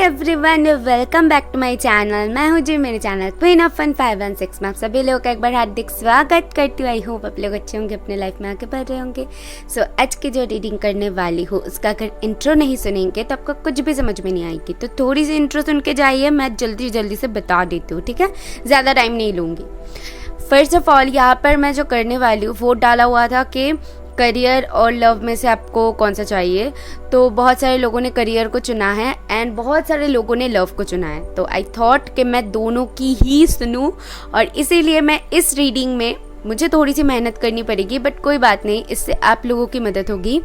Everyone, welcome back to my channel. मैं हूँ जी मेरे चैनल क्वीन ऑफ फन 516 में आप सभी लोगों का एक बार हार्दिक स्वागत करती हूँ। आई होप आप लोग अच्छे होंगे, अपने लाइफ में आगे बढ़ रहे होंगे। सो आज की जो रीडिंग करने वाली हूँ उसका अगर इंट्रो नहीं सुनेंगे तो आपको कुछ भी समझ में नहीं आएगी, तो थोड़ी सी इंट्रो सुन के जाइए, मैं जल्दी से बता देती हूँ, ठीक है? ज़्यादा टाइम नहीं लूँगी। फर्स्ट ऑफ ऑल यहाँ पर मैं जो करने वाली हूँ वो डाला हुआ था कि करियर और लव में से आपको कौन सा चाहिए। तो बहुत सारे लोगों ने करियर को चुना है एंड बहुत सारे लोगों ने लव को चुना है। तो आई थॉट कि मैं दोनों की ही सुनूं, और इसीलिए मैं इस रीडिंग में मुझे थोड़ी सी मेहनत करनी पड़ेगी, बट कोई बात नहीं, इससे आप लोगों की मदद होगी।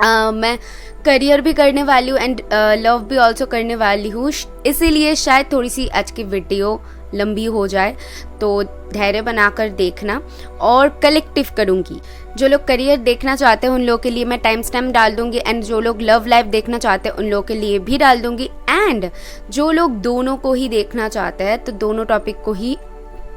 मैं करियर भी करने वाली हूँ एंड लव भी ऑल्सो करने वाली हूँ, इसीलिए शायद थोड़ी सी आज की वीडियो लंबी हो जाए, तो धैर्य बनाकर देखना। और कलेक्टिव करूँगी, जो लोग करियर देखना चाहते हैं उन लोगों के लिए मैं टाइम स्टैम्प डाल दूंगी, एंड जो लोग लव लाइफ देखना चाहते हैं उन लोगों के लिए भी डाल दूंगी, एंड जो लोग दोनों को ही देखना चाहते हैं तो दोनों टॉपिक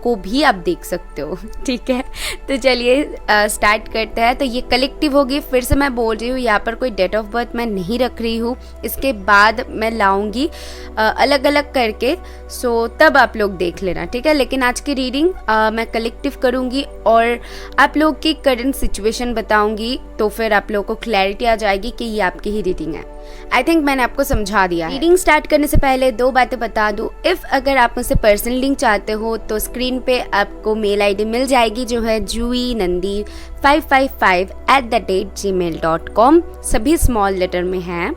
को भी आप देख सकते हो, ठीक है? तो चलिए स्टार्ट करते हैं। तो ये कलेक्टिव होगी, फिर से मैं बोल रही हूँ, यहाँ पर कोई डेट ऑफ बर्थ मैं नहीं रख रही हूँ, इसके बाद मैं लाऊंगी अलग अलग करके, सो तब आप लोग देख लेना, ठीक है? लेकिन आज की रीडिंग मैं कलेक्टिव करूँगी और आप लोग की करंट सिचुएशन बताऊँगी, तो फिर आप लोगों को क्लैरिटी आ जाएगी कि ये आपकी ही रीडिंग है। आई थिंक मैंने आपको समझा दिया। रीडिंग स्टार्ट करने से पहले दो बातें बता दूं। अगर आप मुझसे पर्सनल लिंक चाहते हो तो स्क्रीन पे आपको मेल आईडी मिल जाएगी, जो है juinandi555@gmail.com, सभी स्मॉल लेटर में है।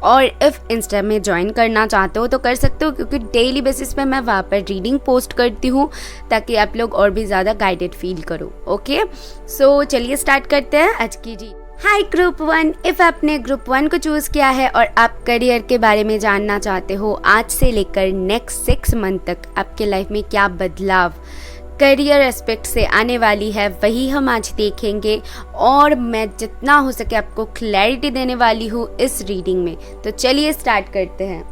और इफ इंस्टा में ज्वाइन करना चाहते हो तो कर सकते हो, क्योंकि डेली बेसिस पे मैं वहाँ पर रीडिंग पोस्ट करती हूँ, ताकि आप लोग और भी ज़्यादा गाइडेड फील करो। ओके, सो चलिए स्टार्ट करते हैं आज की रीडिंग। हाय ग्रुप 1, इफ़ आपने ग्रुप 1 को चूज़ किया है और आप करियर के बारे में जानना चाहते हो, आज से लेकर नेक्स्ट 6 मंथ तक आपके लाइफ में क्या बदलाव करियर एस्पेक्ट से आने वाली है, वही हम आज देखेंगे। और मैं जितना हो सके आपको क्लैरिटी देने वाली हूँ इस रीडिंग में। तो चलिए स्टार्ट करते हैं।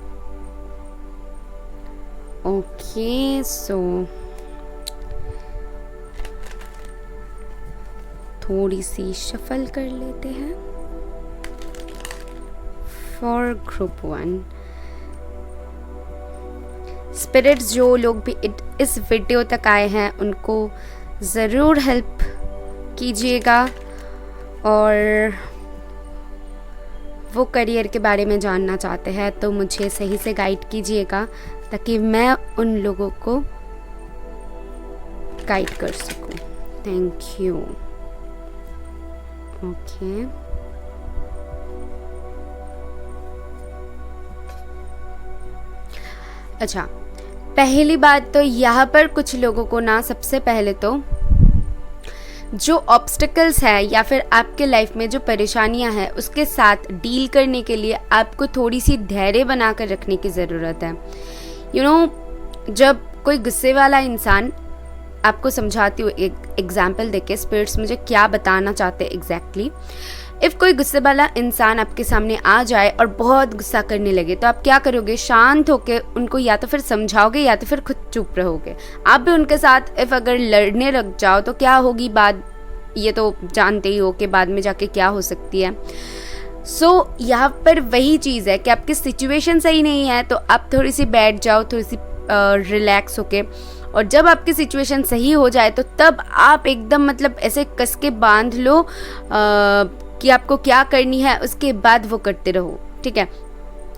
ओके, सो थोड़ी सी शफल कर लेते हैं फॉर ग्रुप 1। स्पिरिट्स, जो लोग भी इस वीडियो तक आए हैं उनको ज़रूर हेल्प कीजिएगा, और वो करियर के बारे में जानना चाहते हैं तो मुझे सही से गाइड कीजिएगा, ताकि मैं उन लोगों को गाइड कर सकूं। Thank you. ओके, अच्छा, पहली बात तो यहाँ पर कुछ लोगों को ना, सबसे पहले तो जो ऑब्स्टिकल्स है या फिर आपके लाइफ में जो परेशानियां हैं उसके साथ डील करने के लिए आपको थोड़ी सी धैर्य बनाकर रखने की ज़रूरत है। जब कोई गुस्से वाला इंसान, आपको समझाती हूँ एक एग्जाम्पल देके स्पिरिट्स मुझे क्या बताना चाहते हैं एग्जैक्टली। इफ़ कोई गुस्से वाला इंसान आपके सामने आ जाए और बहुत गुस्सा करने लगे, तो आप क्या करोगे? शांत होकर उनको या तो फिर समझाओगे या तो फिर खुद चुप रहोगे। आप भी उनके साथ इफ़ अगर लड़ने लग जाओ तो क्या होगी बात, ये तो जानते ही हो कि बाद में जाके क्या हो सकती है। सो यहाँ पर वही चीज़ है कि आपकी सिचुएशन सही नहीं है तो आप थोड़ी सी बैठ जाओ, थोड़ी सी रिलैक्स होके, और जब आपकी सिचुएशन सही हो जाए तो तब आप एकदम मतलब ऐसे कस के बांध लो कि आपको क्या करनी है, उसके बाद वो करते रहो, ठीक है?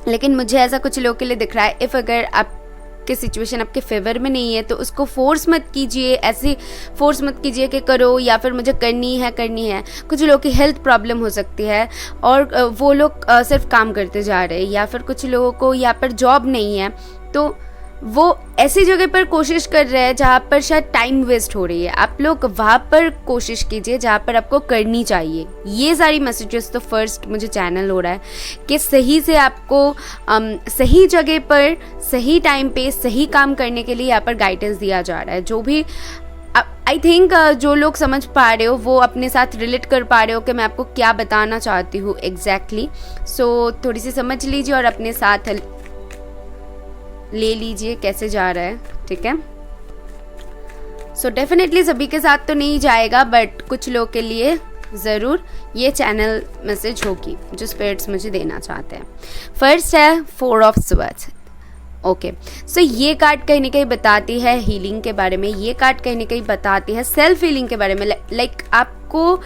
लेकिन मुझे ऐसा कुछ लोगों के लिए दिख रहा है, इफ़ अगर आपकी सिचुएशन आपके फेवर में नहीं है तो उसको फोर्स मत कीजिए, ऐसे फोर्स मत कीजिए कि करो या फिर मुझे करनी है। कुछ लोगों की हेल्थ प्रॉब्लम हो सकती है और वो लोग सिर्फ काम करते जा रहे हैं, या फिर कुछ लोगों को यहाँ पर जॉब नहीं है तो वो ऐसी जगह पर कोशिश कर रहे हैं जहाँ पर शायद टाइम वेस्ट हो रही है। आप लोग वहाँ पर कोशिश कीजिए जहाँ पर आपको करनी चाहिए। ये सारी मैसेजेस तो फर्स्ट मुझे चैनल हो रहा है कि सही से आपको सही जगह पर सही टाइम पे सही काम करने के लिए यहाँ पर गाइडेंस दिया जा रहा है। जो भी आई थिंक जो लोग समझ पा रहे हो वो अपने साथ रिलेट कर पा रहे हो कि मैं आपको क्या बताना चाहती हूँ एग्जैक्टली। सो थोड़ी सी समझ लीजिए और अपने साथ ले लीजिए कैसे जा रहा है, ठीक है? सो डेफिनेटली सभी के साथ तो नहीं जाएगा, बट कुछ लोग के लिए ज़रूर ये चैनल मैसेज होगी जो स्पिरिट्स मुझे देना चाहते हैं। फर्स्ट है 4 ऑफ स्वर्ड्स। ओके, सो ये कार्ड कहीं ना कहीं बताती है हीलिंग के बारे में, ये कार्ड कहीं ना कहीं बताती है सेल्फ हीलिंग के बारे में। लाइक आपको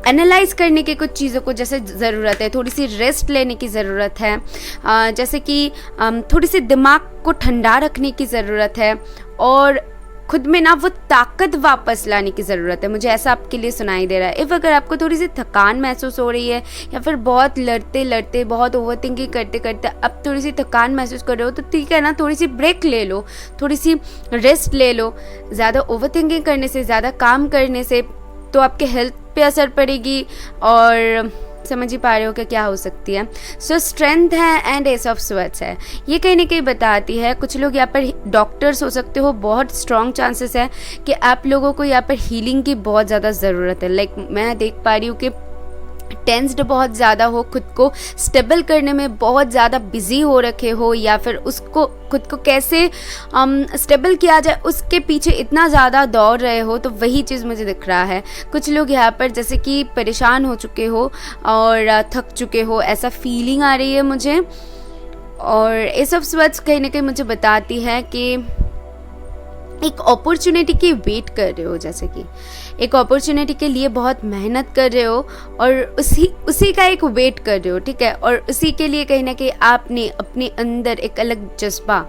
एनालाइज करने के कुछ चीज़ों को जैसे ज़रूरत है, थोड़ी सी रेस्ट लेने की ज़रूरत है, जैसे कि थोड़ी सी दिमाग को ठंडा रखने की ज़रूरत है, और खुद में ना वो ताकत वापस लाने की ज़रूरत है। मुझे ऐसा आपके लिए सुनाई दे रहा है। इफ़ अगर आपको थोड़ी सी थकान महसूस हो रही है, या फिर बहुत लड़ते लड़ते, बहुत ओवरथिंकिंग करते करते अब थोड़ी सी थकान महसूस कर रहे हो, तो ठीक है ना, थोड़ी सी ब्रेक ले लो, थोड़ी सी रेस्ट ले लो। ज़्यादा ओवरथिंकिंग करने से, ज़्यादा काम करने से तो आपके हेल्थ पे असर पड़ेगी, और समझ ही पा रहे हो कि क्या हो सकती है। सो स्ट्रेंथ है एंड एस ऑफ स्वर्ड्स है। ये कहीं ना कहीं बताती है, कुछ लोग यहाँ पर डॉक्टर्स हो सकते हो, बहुत स्ट्रॉन्ग चांसेस है कि आप लोगों को यहाँ पर हीलिंग की बहुत ज़्यादा ज़रूरत है। लाइक मैं देख पा रही हूँ कि टेंस्ड बहुत ज़्यादा हो, खुद को स्टेबल करने में बहुत ज़्यादा बिजी हो रखे हो, या फिर उसको खुद को कैसे स्टेबल किया जाए उसके पीछे इतना ज़्यादा दौड़ रहे हो, तो वही चीज़ मुझे दिख रहा है। कुछ लोग यहाँ पर जैसे कि परेशान हो चुके हो और थक चुके हो, ऐसा फीलिंग आ रही है मुझे। और ये सब स्वर्ड्स कहीं ना कहीं मुझे बताती है कि एक अपॉर्चुनिटी की वेट कर रहे हो, जैसे कि एक अपॉर्चुनिटी के लिए बहुत मेहनत कर रहे हो और उसी का एक वेट कर रहे हो, ठीक है। और उसी के लिए कहीं ना कहीं आपने अपने अंदर एक अलग जज्बा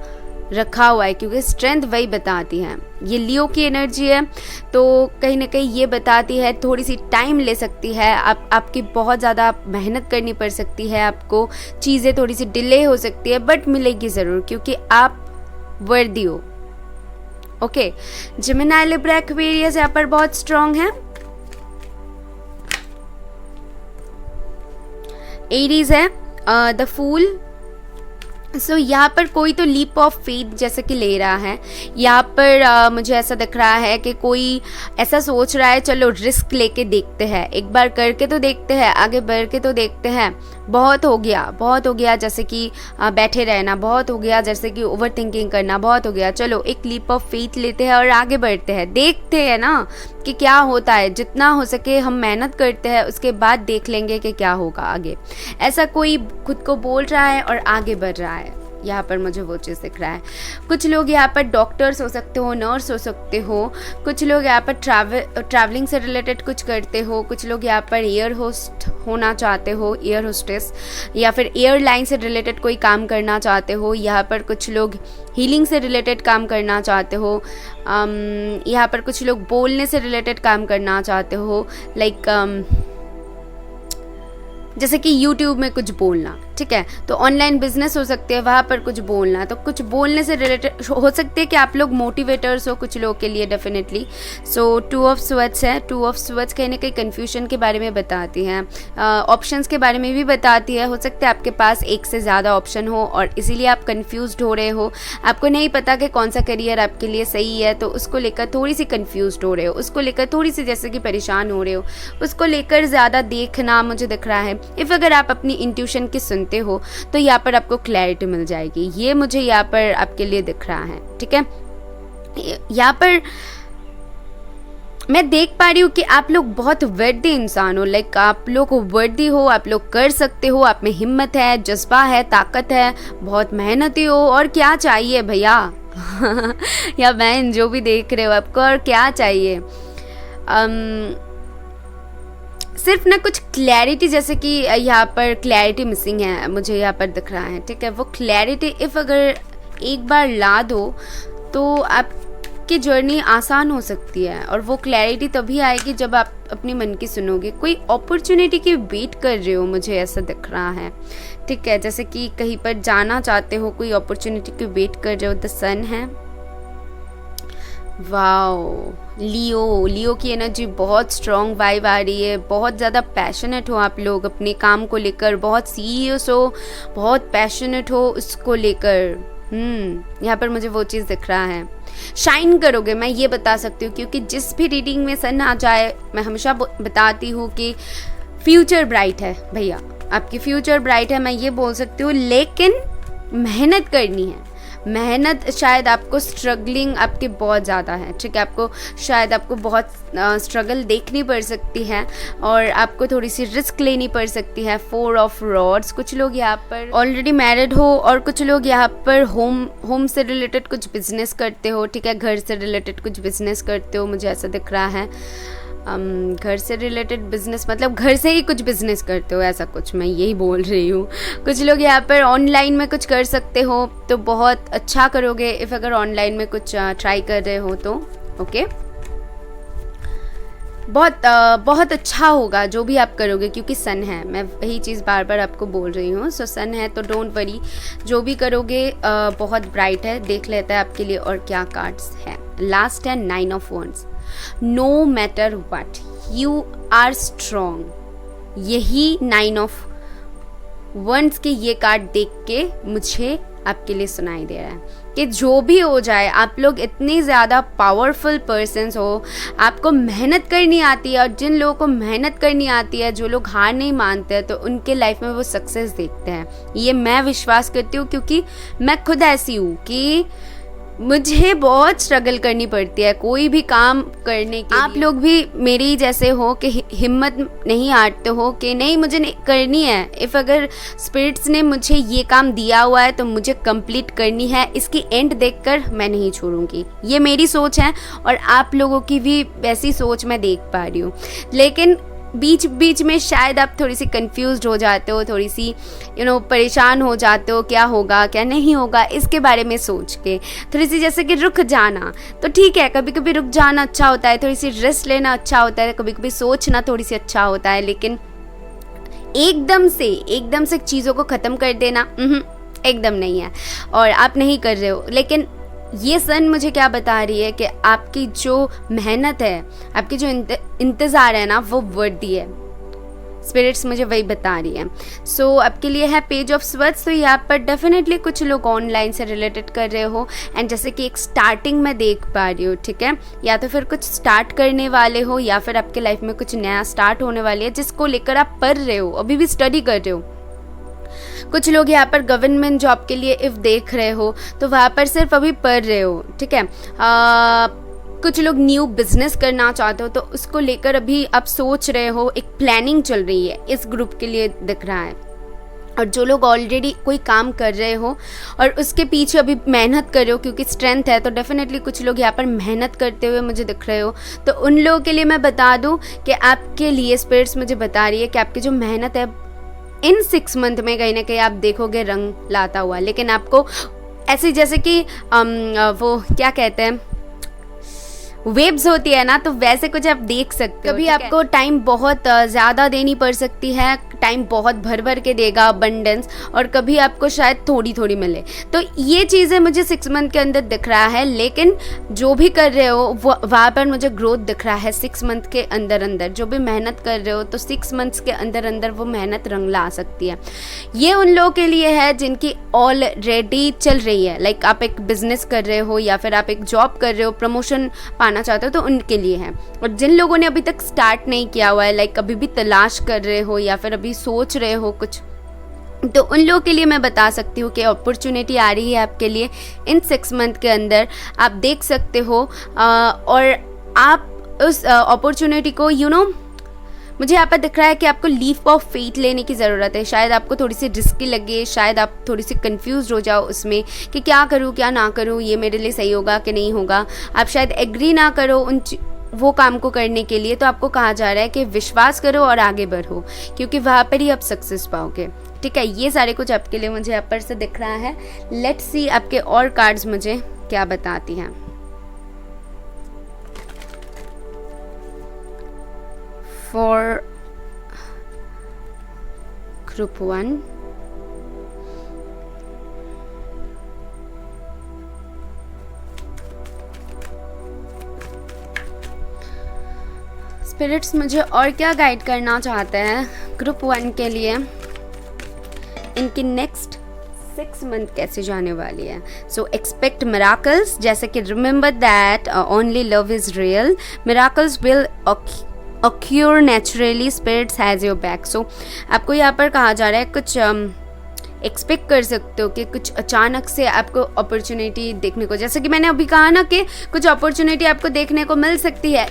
रखा हुआ है, क्योंकि स्ट्रेंथ वही बताती है। ये लियो की एनर्जी है, तो कहीं ना कहीं ये बताती है थोड़ी सी टाइम ले सकती है, आपकी बहुत ज़्यादा मेहनत करनी पड़ सकती है, आपको चीज़ें थोड़ी सी डिले हो सकती है, बट मिलेगी ज़रूर, क्योंकि आप वर्दी हो। ओके, जेमिनी, लिब्रा, एक्वेरियस यहाँ पर बहुत स्ट्रांग है। एरीज है द फूल। सो यहाँ पर कोई तो लीप ऑफ फेथ जैसे कि ले रहा है। यहाँ पर मुझे ऐसा दिख रहा है कि कोई ऐसा सोच रहा है, चलो रिस्क लेके देखते हैं, एक बार करके तो देखते हैं, आगे बढ़ के तो देखते हैं। बहुत हो गया जैसे कि बैठे रहना, बहुत हो गया जैसे कि ओवर थिंकिंग करना, बहुत हो गया। चलो एक लीप ऑफ फेथ लेते हैं और आगे बढ़ते हैं, देखते हैं ना कि क्या होता है। जितना हो सके हम मेहनत करते हैं, उसके बाद देख लेंगे कि क्या होगा आगे। ऐसा कोई खुद को बोल रहा है और आगे बढ़ रहा है। यहाँ पर मुझे वो चीज़ दिख रहा है। कुछ लोग यहाँ पर डॉक्टर्स हो सकते हो, नर्स हो सकते हो, कुछ लोग यहाँ पर ट्रैवलिंग से रिलेटेड कुछ करते हो, कुछ लोग यहाँ पर एयर होस्ट होना चाहते हो, एयर होस्टेस, या फिर एयरलाइन से रिलेटेड कोई काम करना चाहते हो। यहाँ पर कुछ लोग हीलिंग से रिलेटेड काम करना चाहते हो। यहाँ पर कुछ लोग बोलने से रिलेटेड काम करना चाहते हो, लाइक जैसे कि YouTube में कुछ बोलना, ठीक है। तो ऑनलाइन बिजनेस हो सकते हैं, वहाँ पर कुछ बोलना, तो कुछ बोलने से रिलेटेड हो सकते हैं कि आप लोग मोटिवेटर्स हो कुछ लोग के लिए, डेफिनेटली। सो 2 ऑफ स्वर्ड्स है। 2 ऑफ स्वर्ड्स कहीं ना कहीं कन्फ्यूजन के बारे में बताती हैं, ऑप्शंस के बारे में भी बताती है। हो सकता है आपके पास एक से ज़्यादा ऑप्शन हो और इसीलिए आप कन्फ्यूज्ड हो रहे हो, आपको नहीं पता कि कौन सा करियर आपके लिए सही है, तो उसको लेकर थोड़ी सी कन्फ्यूज्ड हो रहे हो, उसको लेकर थोड़ी सी जैसे कि परेशान हो रहे हो, उसको लेकर ज़्यादा देखना मुझे दिख रहा है। इफ़ अगर आप अपनी इंट्यूशन की सुनते हो तो यहाँ पर आपको क्लैरिटी मिल जाएगी, ये मुझे यहाँ पर आपके लिए दिख रहा है, ठीक है। यहाँ पर मैं देख पा रही हूँ कि आप लोग बहुत वर्दी इंसान हो, लाइक आप लोग वर्दी हो, आप लोग कर सकते हो, आप में हिम्मत है, जज्बा है, ताकत है, बहुत मेहनती हो, और क्या चाहिए भैया या बहन जो भी देख रहे हो, आपको और क्या चाहिए। सिर्फ ना कुछ क्लैरिटी, जैसे कि यहाँ पर क्लैरिटी मिसिंग है मुझे यहाँ पर दिख रहा है, ठीक है। वो क्लैरिटी इफ़ अगर एक बार ला दो तो आपकी जर्नी आसान हो सकती है, और वो क्लैरिटी तभी आएगी जब आप अपने मन की सुनोगे। कोई अपॉर्चुनिटी की वेट कर रहे हो, मुझे ऐसा दिख रहा है, ठीक है। जैसे कि कहीं पर जाना चाहते हो, कोई अपॉर्चुनिटी की वेट कर रहे हो। द सन है। वाओ, लियो की एनर्जी बहुत स्ट्रॉन्ग वाइब आ रही है। बहुत ज़्यादा पैशनेट हो आप लोग अपने काम को लेकर, बहुत सीरियस हो, बहुत पैशनेट हो उसको लेकर। यहाँ पर मुझे वो चीज़ दिख रहा है। शाइन करोगे, मैं ये बता सकती हूँ, क्योंकि जिस भी रीडिंग में सन आ जाए मैं हमेशा बताती हूँ कि फ्यूचर ब्राइट है भैया, आपकी फ्यूचर ब्राइट है, मैं ये बोल सकती हूँ। लेकिन मेहनत करनी है, मेहनत शायद आपको स्ट्रगलिंग आपके बहुत ज़्यादा है, ठीक है, आपको शायद आपको बहुत स्ट्रगल देखनी पड़ सकती है और आपको थोड़ी सी रिस्क लेनी पड़ सकती है। 4 ऑफ रॉड्स, कुछ लोग यहाँ पर ऑलरेडी मैरिड हो और कुछ लोग यहाँ पर होम से रिलेटेड कुछ बिजनेस करते हो, ठीक है, घर से रिलेटेड कुछ बिजनेस करते हो, मुझे ऐसा दिख रहा है। घर से रिलेटेड बिजनेस मतलब घर से ही कुछ बिजनेस करते हो, ऐसा कुछ मैं यही बोल रही हूँ। कुछ लोग यहाँ पर ऑनलाइन में कुछ कर सकते हो तो बहुत अच्छा करोगे इफ़ अगर ऑनलाइन में कुछ ट्राई कर रहे हो तो ओके, बहुत अच्छा होगा जो भी आप करोगे, क्योंकि सन है, मैं वही चीज़ बार बार आपको बोल रही हूँ। सो सन है तो डोंट वरी, जो भी करोगे बहुत ब्राइट है। देख लेते हैं आपके लिए और क्या कार्ड्स हैं। लास्ट है 9 of wands. No matter what you are strong. यही 9 ऑफ वॉन्ड्स के ये कार्ड देख के मुझे आपके लिए सुनाई दे रहा है कि जो भी हो जाए आप लोग इतनी ज़्यादा पावरफुल पर्सन्स हो, आपको मेहनत करनी आती है और जिन लोगों को मेहनत करनी आती है, जो लोग हार नहीं मानते हैं, तो उनके लाइफ में वो सक्सेस देखते हैं। ये मैं विश्वास करती हूँ क्योंकि मैं खुद ऐसी हूँ कि मुझे बहुत स्ट्रगल करनी पड़ती है कोई भी काम करने के लिए। आप लोग भी मेरे ही जैसे हो कि हिम्मत नहीं हारते हो कि नहीं मुझे नहीं करनी है, इफ़ अगर स्पिरिट्स ने मुझे ये काम दिया हुआ है तो मुझे कंप्लीट करनी है, इसकी एंड देखकर मैं नहीं छोड़ूंगी। ये मेरी सोच है और आप लोगों की भी वैसी सोच मैं देख पा रही हूँ। लेकिन बीच बीच में शायद आप थोड़ी सी कंफ्यूज्ड हो जाते हो, थोड़ी सी परेशान हो जाते हो, क्या होगा क्या नहीं होगा इसके बारे में सोच के थोड़ी सी जैसे कि रुक जाना। तो ठीक है, कभी कभी रुक जाना अच्छा होता है, थोड़ी सी रेस्ट लेना अच्छा होता है, कभी कभी सोचना थोड़ी सी अच्छा होता है, लेकिन एकदम से चीज़ों को ख़त्म कर देना एकदम नहीं है और आप नहीं कर रहे हो। लेकिन ये सन मुझे क्या बता रही है कि आपकी जो मेहनत है, आपकी जो इंतज़ार है ना, वो वर्दी है। स्पिरिट्स मुझे वही बता रही है। सो आपके लिए है पेज ऑफ स्वर्ड्स। तो यहाँ पर डेफिनेटली कुछ लोग ऑनलाइन से रिलेटेड कर रहे हो एंड जैसे कि एक स्टार्टिंग में देख पा रही हो, ठीक है, या तो फिर कुछ स्टार्ट करने वाले हो या फिर आपके लाइफ में कुछ नया स्टार्ट होने वाली है जिसको लेकर आप पढ़ रहे हो, अभी भी स्टडी कर रहे हो। कुछ लोग यहाँ पर गवर्नमेंट जॉब के लिए इफ़ देख रहे हो तो वहाँ पर सिर्फ अभी पढ़ रहे हो, ठीक है। कुछ लोग न्यू बिजनेस करना चाहते हो तो उसको लेकर अभी आप सोच रहे हो, एक प्लानिंग चल रही है, इस ग्रुप के लिए दिख रहा है। और जो लोग ऑलरेडी कोई काम कर रहे हो और उसके पीछे अभी मेहनत कर रहे हो क्योंकि स्ट्रेंथ है, तो डेफिनेटली कुछ लोग यहाँ पर मेहनत करते हुए मुझे दिख रहे हो। तो उन लोगों के लिए मैं बता दूँ कि आपके लिए स्पिरिट्स मुझे बता रही है कि आपकी जो मेहनत है इन 6 मंथ में कहीं ना कहीं आप देखोगे रंग लाता हुआ। लेकिन आपको ऐसे जैसे कि वो क्या कहते हैं, वेव्स होती है ना, तो वैसे कुछ आप देख सकते हो। कभी आपको टाइम बहुत ज़्यादा देनी पड़ सकती है, टाइम बहुत भर भर के देगा अबंडेंस, और कभी आपको शायद थोड़ी थोड़ी मिले। तो ये चीज़ें मुझे 6 मंथ के अंदर दिख रहा है। लेकिन जो भी कर रहे हो वहाँ पर मुझे ग्रोथ दिख रहा है 6 मंथ के अंदर अंदर। जो भी मेहनत कर रहे हो तो 6 मंथ्स के अंदर अंदर वो मेहनत रंग ला सकती है। ये उन लोगों के लिए है जिनकी ऑलरेडी चल रही है, लाइक आप एक बिजनेस कर रहे हो या फिर आप एक जॉब कर रहे हो, प्रमोशन पाना चाहते हो, तो उनके लिए है। और जिन लोगों ने अभी तक स्टार्ट नहीं किया हुआ है, लाइक अभी भी तलाश कर रहे हो या फिर अभी सोच रहे हो कुछ, तो उन लोगों के लिए मैं बता सकती हूँ कि अपॉर्चुनिटी आ रही है आपके लिए इन 6 मंथ के अंदर। आप देख सकते हो और आप उस अपॉर्चुनिटी को मुझे यहाँ पर दिख रहा है कि आपको लीप ऑफ फेथ लेने की ज़रूरत है। शायद आपको थोड़ी सी रिस्की लगे, शायद आप थोड़ी सी कंफ्यूज हो जाओ उसमें कि क्या करूँ क्या ना करूँ, ये मेरे लिए सही होगा कि नहीं होगा। आप शायद एग्री ना करो वो काम को करने के लिए। तो आपको कहा जा रहा है कि विश्वास करो और आगे बढ़ो, क्योंकि वहाँ पर ही आप सक्सेस पाओगे, ठीक है। ये सारे कुछ आपके लिए मुझे यहाँ पर से दिख रहा है। लेट्स सी आपके और कार्ड्स मुझे क्या बताती हैं। For group 1, स्पिरिट्स मुझे और क्या गाइड करना चाहते हैं ग्रुप 1 के लिए, इनकी नेक्स्ट 6 मंथ कैसे जाने वाली है। सो एक्सपेक्ट मिराकल्स, जैसे कि remember that only love is real, miracles will occur naturally, spirits has your back। सो आपको यहाँ पर कहा जा रहा है कुछ एक्सपेक्ट कर सकते हो कि कुछ अचानक से आपको अपॉर्चुनिटी देखने को, जैसे कि मैंने अभी कहा ना कि कुछ अपॉर्चुनिटी आपको देखने को मिल सकती है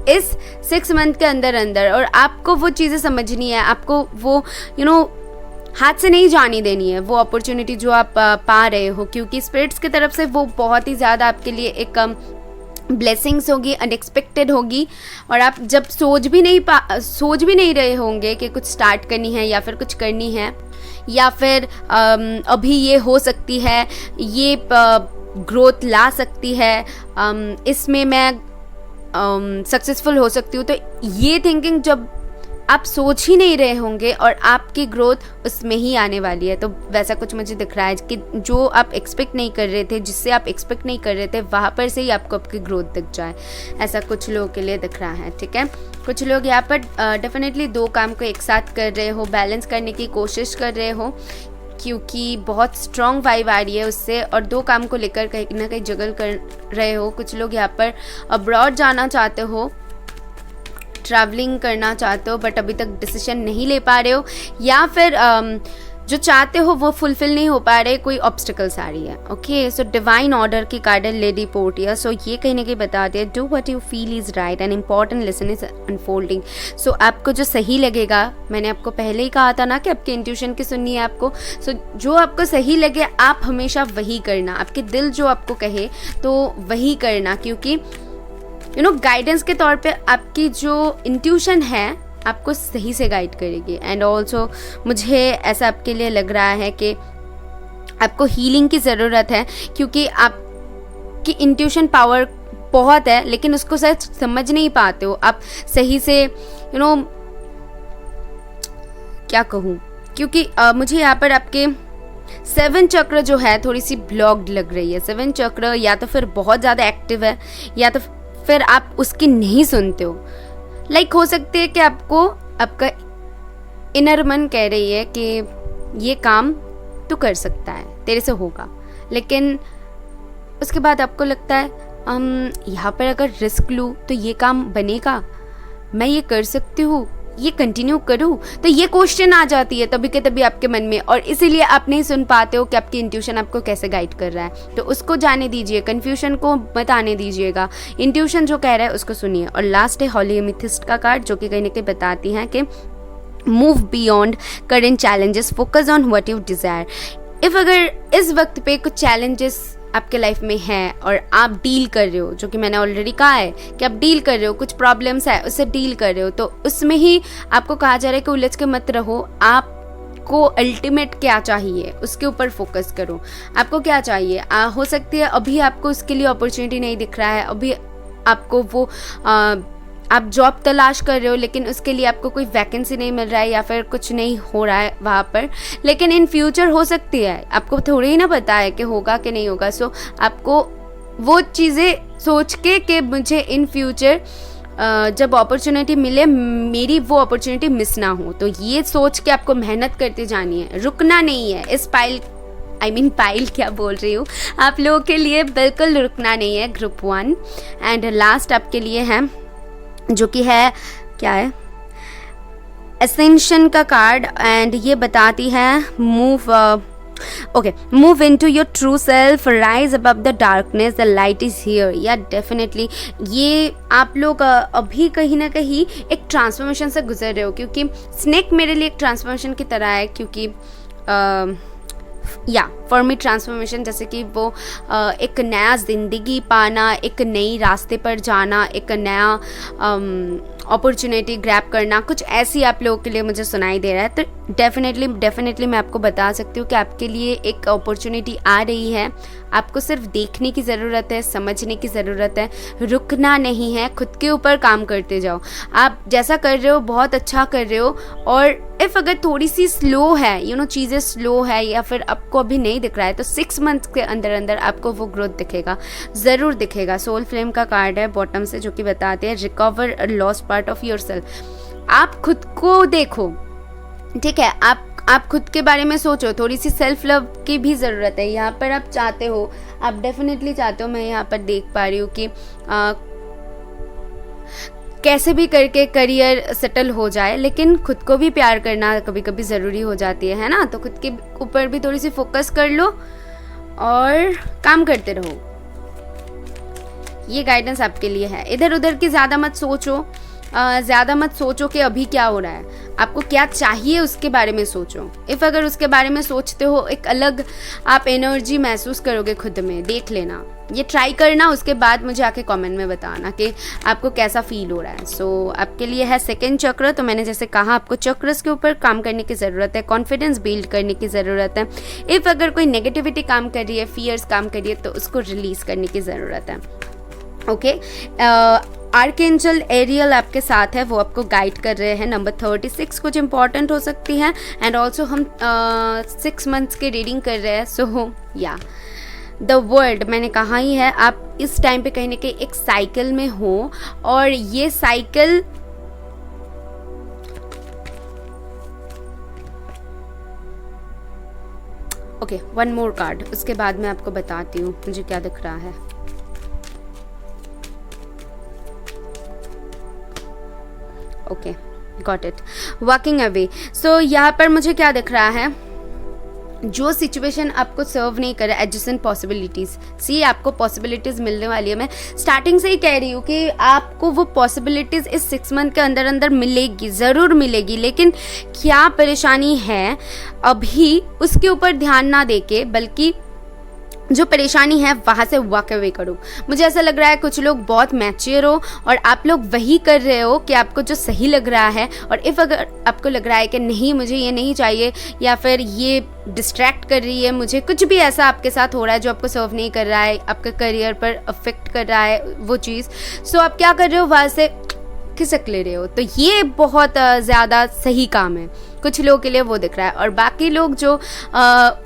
इस 6 मंथ के अंदर अंदर, और आपको वो चीज़ें समझनी है, आपको वो हाथ से नहीं जाने देनी है वो अपॉर्चुनिटी जो आप पा रहे हो, क्योंकि स्पिरिट्स की तरफ से वो बहुत ही ज़्यादा आपके लिए एक ब्लेसिंग्स होगी, अनएक्सपेक्टेड होगी, और आप जब सोच भी नहीं रहे होंगे कि कुछ स्टार्ट करनी है या फिर कुछ करनी है, या फिर अभी ये हो सकती है, ये ग्रोथ ला सकती है, इसमें मैं सक्सेसफुल हो सकती हूँ, तो ये थिंकिंग जब आप सोच ही नहीं रहे होंगे और आपकी ग्रोथ उसमें ही आने वाली है। तो वैसा कुछ मुझे दिख रहा है कि जो आप एक्सपेक्ट नहीं कर रहे थे, जिससे आप एक्सपेक्ट नहीं कर रहे थे, वहाँ पर से ही आपको आपकी ग्रोथ दिख जाए, ऐसा कुछ लोगों के लिए दिख रहा है। ठीक है, कुछ लोग यहाँ पर डेफिनेटली 2 काम को एक साथ कर रहे हो, बैलेंस करने की कोशिश कर रहे हो, क्योंकि बहुत स्ट्रॉन्ग वाइब आ रही है उससे, और 2 काम को लेकर कहीं ना कहीं जगल कर रहे हो। कुछ लोग यहाँ पर अब्रॉड जाना चाहते हो, ट्रैवलिंग करना चाहते हो, बट अभी तक डिसीजन नहीं ले पा रहे हो, या फिर जो चाहते हो वो फुलफिल नहीं हो पा रहे, कोई ऑब्स्टिकल्स आ रही है। ओके, सो डिवाइन ऑर्डर की कार्ड है लेडी पोर्टिया। सो ये कहीं ना कहीं बताते हैं do what you feel is right and important lesson is unfolding. So आपको जो सही लगेगा, मैंने आपको पहले ही कहा था ना कि आपके इंट्यूशन की सुननी है आपको। सो जो आपको सही लगे आप हमेशा वही करना, आपके दिल जो आपको कहे तो वही करना, क्योंकि गाइडेंस के तौर पे आपकी जो इंट्यूशन है आपको सही से गाइड करेगी। एंड ऑल्सो मुझे ऐसा आपके लिए लग रहा है कि आपको हीलिंग की ज़रूरत है, क्योंकि आपकी इंट्यूशन पावर बहुत है, लेकिन उसको शायद समझ नहीं पाते हो आप सही से, क्या कहूँ, क्योंकि मुझे यहाँ पर आपके 7 चक्र जो है थोड़ी सी ब्लॉक्ड लग रही है। 7 चक्र या तो फिर बहुत ज़्यादा एक्टिव है, या तो फिर आप उसकी नहीं सुनते हो। हो सकती है कि आपको आपका इनर मन कह रही है कि ये काम तू कर सकता है, तेरे से होगा, लेकिन उसके बाद आपको लगता है यहाँ पर अगर रिस्क लूँ तो ये काम बनेगा, मैं ये कर सकती हूँ, ये कंटिन्यू करूँ, तो ये क्वेश्चन आ जाती है तभी के तभी आपके मन में, और इसीलिए आप नहीं सुन पाते हो कि आपकी इंट्यूशन आपको कैसे गाइड कर रहा है। तो उसको जाने दीजिए, कंफ्यूजन को मत आने दीजिएगा, इंट्यूशन जो कह रहा है उसको सुनिए। और लास्ट है हॉली एमेथिस्ट का कार्ड, जो कि कहीं ना कहीं बताती हैं कि move beyond current challenges, focus on what you desire. If अगर इस वक्त पे कुछ चैलेंजेस आपके लाइफ में है और आप डील कर रहे हो, जो कि मैंने ऑलरेडी कहा है कि आप डील कर रहे हो, कुछ प्रॉब्लम्स है उससे डील कर रहे हो, तो उसमें ही आपको कहा जा रहा है कि उलझ के मत रहो। आपको अल्टीमेट क्या चाहिए उसके ऊपर फोकस करो। आपको क्या चाहिए, हो सकती है अभी आपको उसके लिए अपॉर्चुनिटी नहीं दिख रहा है, अभी आपको वो आप जॉब तलाश कर रहे हो, लेकिन उसके लिए आपको कोई वैकेंसी नहीं मिल रहा है या फिर कुछ नहीं हो रहा है वहाँ पर, लेकिन इन फ्यूचर हो सकती है, आपको थोड़ी ही ना पता है कि होगा कि नहीं होगा। सो आपको वो चीज़ें सोच के कि मुझे इन फ्यूचर जब अपॉर्चुनिटी मिले मेरी वो अपॉर्चुनिटी मिस ना हो, तो ये सोच के आपको मेहनत करते जानी है, रुकना नहीं है। इस पाइल क्या बोल रही हूँ, आप लोगों के लिए बिल्कुल रुकना नहीं है। ग्रुप 1 एंड लास्ट आपके लिए है, जो कि है क्या है, एसेंशन का कार्ड, एंड ये बताती है move into your true self, rise above the darkness, the light is here. या डेफिनेटली ये आप लोग अभी कहीं ना कहीं एक ट्रांसफॉर्मेशन से गुजर रहे हो, क्योंकि स्नेक मेरे लिए एक ट्रांसफॉर्मेशन की तरह है, क्योंकि फॉर मी ट्रांसफॉर्मेशन जैसे कि वो एक नया ज़िंदगी पाना, एक नई रास्ते पर जाना, एक नया अपॉर्चुनिटी ग्रैब करना, कुछ ऐसी आप लोगों के लिए मुझे सुनाई दे रहा है। तो डेफिनेटली मैं आपको बता सकती हूँ कि आपके लिए एक अपॉर्चुनिटी आ रही है। आपको सिर्फ देखने की ज़रूरत है, समझने की ज़रूरत है, रुकना नहीं है, खुद के ऊपर काम करते जाओ। आप जैसा कर रहे हो बहुत अच्छा कर रहे हो, और इफ़ अगर थोड़ी सी स्लो है, चीज़ें स्लो है या फिर आपको अभी नहीं दिख रहा है, तो 6 मंथ के अंदर अंदर आपको वो ग्रोथ दिखेगा, ज़रूर दिखेगा। सोल फ्लेम का कार्ड है बॉटम से, जो कि बताते हैं recover a lost part of yourself. आप खुद को देखो, ठीक है, आप खुद के बारे में सोचो, थोड़ी सी सेल्फ लव की भी ज़रूरत है। यहाँ पर आप चाहते हो, आप डेफिनेटली चाहते हो, मैं यहाँ पर देख पा रही हूँ कि कैसे भी करके करियर सेटल हो जाए, लेकिन खुद को भी प्यार करना कभी कभी ज़रूरी हो जाती है ना। तो खुद के ऊपर भी थोड़ी सी फोकस कर लो और काम करते रहो। ये गाइडेंस आपके लिए है। इधर उधर की ज़्यादा मत सोचो, ज़्यादा मत सोचो कि अभी क्या हो रहा है, आपको क्या चाहिए उसके बारे में सोचो। इफ़ अगर उसके बारे में सोचते हो एक अलग आप एनर्जी महसूस करोगे खुद में, देख लेना, ये ट्राई करना, उसके बाद मुझे आके कमेंट में बताना कि आपको कैसा फील हो रहा है। सो आपके लिए है सेकंड चक्र। तो मैंने जैसे कहा आपको चक्रस के ऊपर काम करने की ज़रूरत है, कॉन्फिडेंस बिल्ड करने की ज़रूरत है। इफ़ अगर कोई नेगेटिविटी काम कर रही है, फियर्स काम कर रही है, तो उसको रिलीज़ करने की ज़रूरत है। ओके, आर्कएंजल एरियल आपके साथ है, वो आपको गाइड कर रहे हैं। नंबर 36 कुछ इंपॉर्टेंट हो सकती है। एंड ऑल्सो हम 6 मंथ्स की रीडिंग कर रहे हैं। सो या द वर्ल्ड मैंने कहा ही है, आप इस टाइम पे कहीं ना कहीं एक साइकिल में हो, और ये cycle okay, one more card, उसके बाद मैं आपको बताती हूँ मुझे क्या दिख रहा है। Okay, got it, walking away. So यहाँ पर मुझे क्या दिख रहा है, जो सिचुएशन आपको सर्व नहीं करे, एडजेसेंट पॉसिबिलिटीज़, सी आपको पॉसिबिलिटीज़ मिलने वाली है। मैं स्टार्टिंग से ही कह रही हूँ कि आपको वो पॉसिबिलिटीज़ इस 6 मंथ के अंदर अंदर मिलेगी, ज़रूर मिलेगी। लेकिन क्या परेशानी है, अभी उसके ऊपर ध्यान ना देके, बल्कि जो परेशानी है वहाँ से वॉक अवे करो। मुझे ऐसा लग रहा है कुछ लोग बहुत मैच्योर हो और आप लोग वही कर रहे हो कि आपको जो सही लग रहा है, और इफ़ अगर आपको लग रहा है कि नहीं मुझे ये नहीं चाहिए, या फिर ये डिस्ट्रैक्ट कर रही है मुझे, कुछ भी ऐसा आपके साथ हो रहा है जो आपको सर्व नहीं कर रहा है, आपके करियर पर अफेक्ट कर रहा है वो चीज़, सो आप क्या कर रहे हो, वहाँ से खिसक ले रहे हो। तो ये बहुत ज़्यादा सही काम है, कुछ लोगों के लिए वो दिख रहा है। और बाकी लोग जो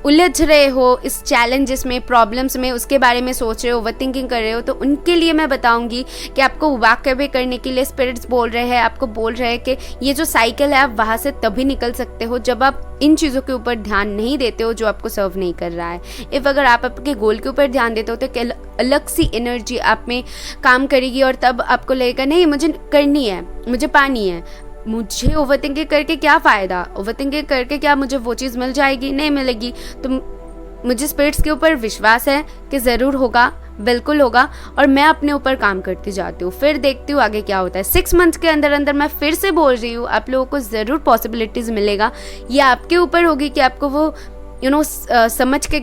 उलझ रहे हो इस चैलेंजेस में, प्रॉब्लम्स में, उसके बारे में सोच रहे हो, ओवरथिंकिंग कर रहे हो, तो उनके लिए मैं बताऊंगी कि आपको वॉक अवे करने के लिए स्पिरिट्स बोल रहे हैं, आपको बोल रहे हैं कि ये जो साइकिल है आप वहाँ से तभी निकल सकते हो जब आप इन चीज़ों के ऊपर ध्यान नहीं देते हो जो आपको सर्व नहीं कर रहा है। इफ़ अगर आप आपके गोल के ऊपर ध्यान देते हो तो एक अलग सी एनर्जी आप में काम करेगी, और तब आपको लगेगा नहीं मुझे करनी है, मुझे पानी है, मुझे ओवरथिंकिंग करके क्या फ़ायदा, ओवरथिंकिंग करके क्या मुझे वो चीज़ मिल जाएगी, नहीं मिलेगी। तो मुझे स्पिरिट्स के ऊपर विश्वास है कि ज़रूर होगा, बिल्कुल होगा, और मैं अपने ऊपर काम करती जाती हूँ, फिर देखती हूँ आगे क्या होता है। 6 मंथ के अंदर अंदर मैं फिर से बोल रही हूँ, आप लोगों को ज़रूर पॉसिबिलिटीज़ मिलेगा। ये आपके ऊपर होगी कि आपको वो समझ के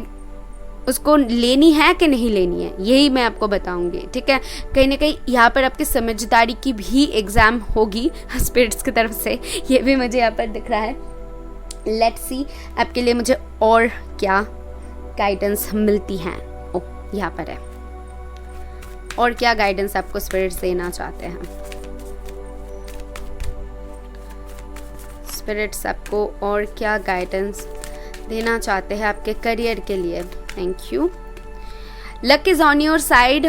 उसको लेनी है कि नहीं लेनी है, यही मैं आपको बताऊंगी। ठीक है, कहीं ना कहीं यहाँ पर आपकी समझदारी की भी एग्ज़ाम होगी स्पिरिट्स की तरफ से, ये भी मुझे यहाँ पर दिख रहा है। लेट्स सी आपके लिए मुझे और क्या गाइडेंस मिलती हैं। ओ, यहाँ पर है, और क्या गाइडेंस आपको स्पिरिट्स देना चाहते हैं। स्पिरिट्स आपको और क्या गाइडेंस देना चाहते हैं आपके करियर के लिए। Thank you. Luck is on your side.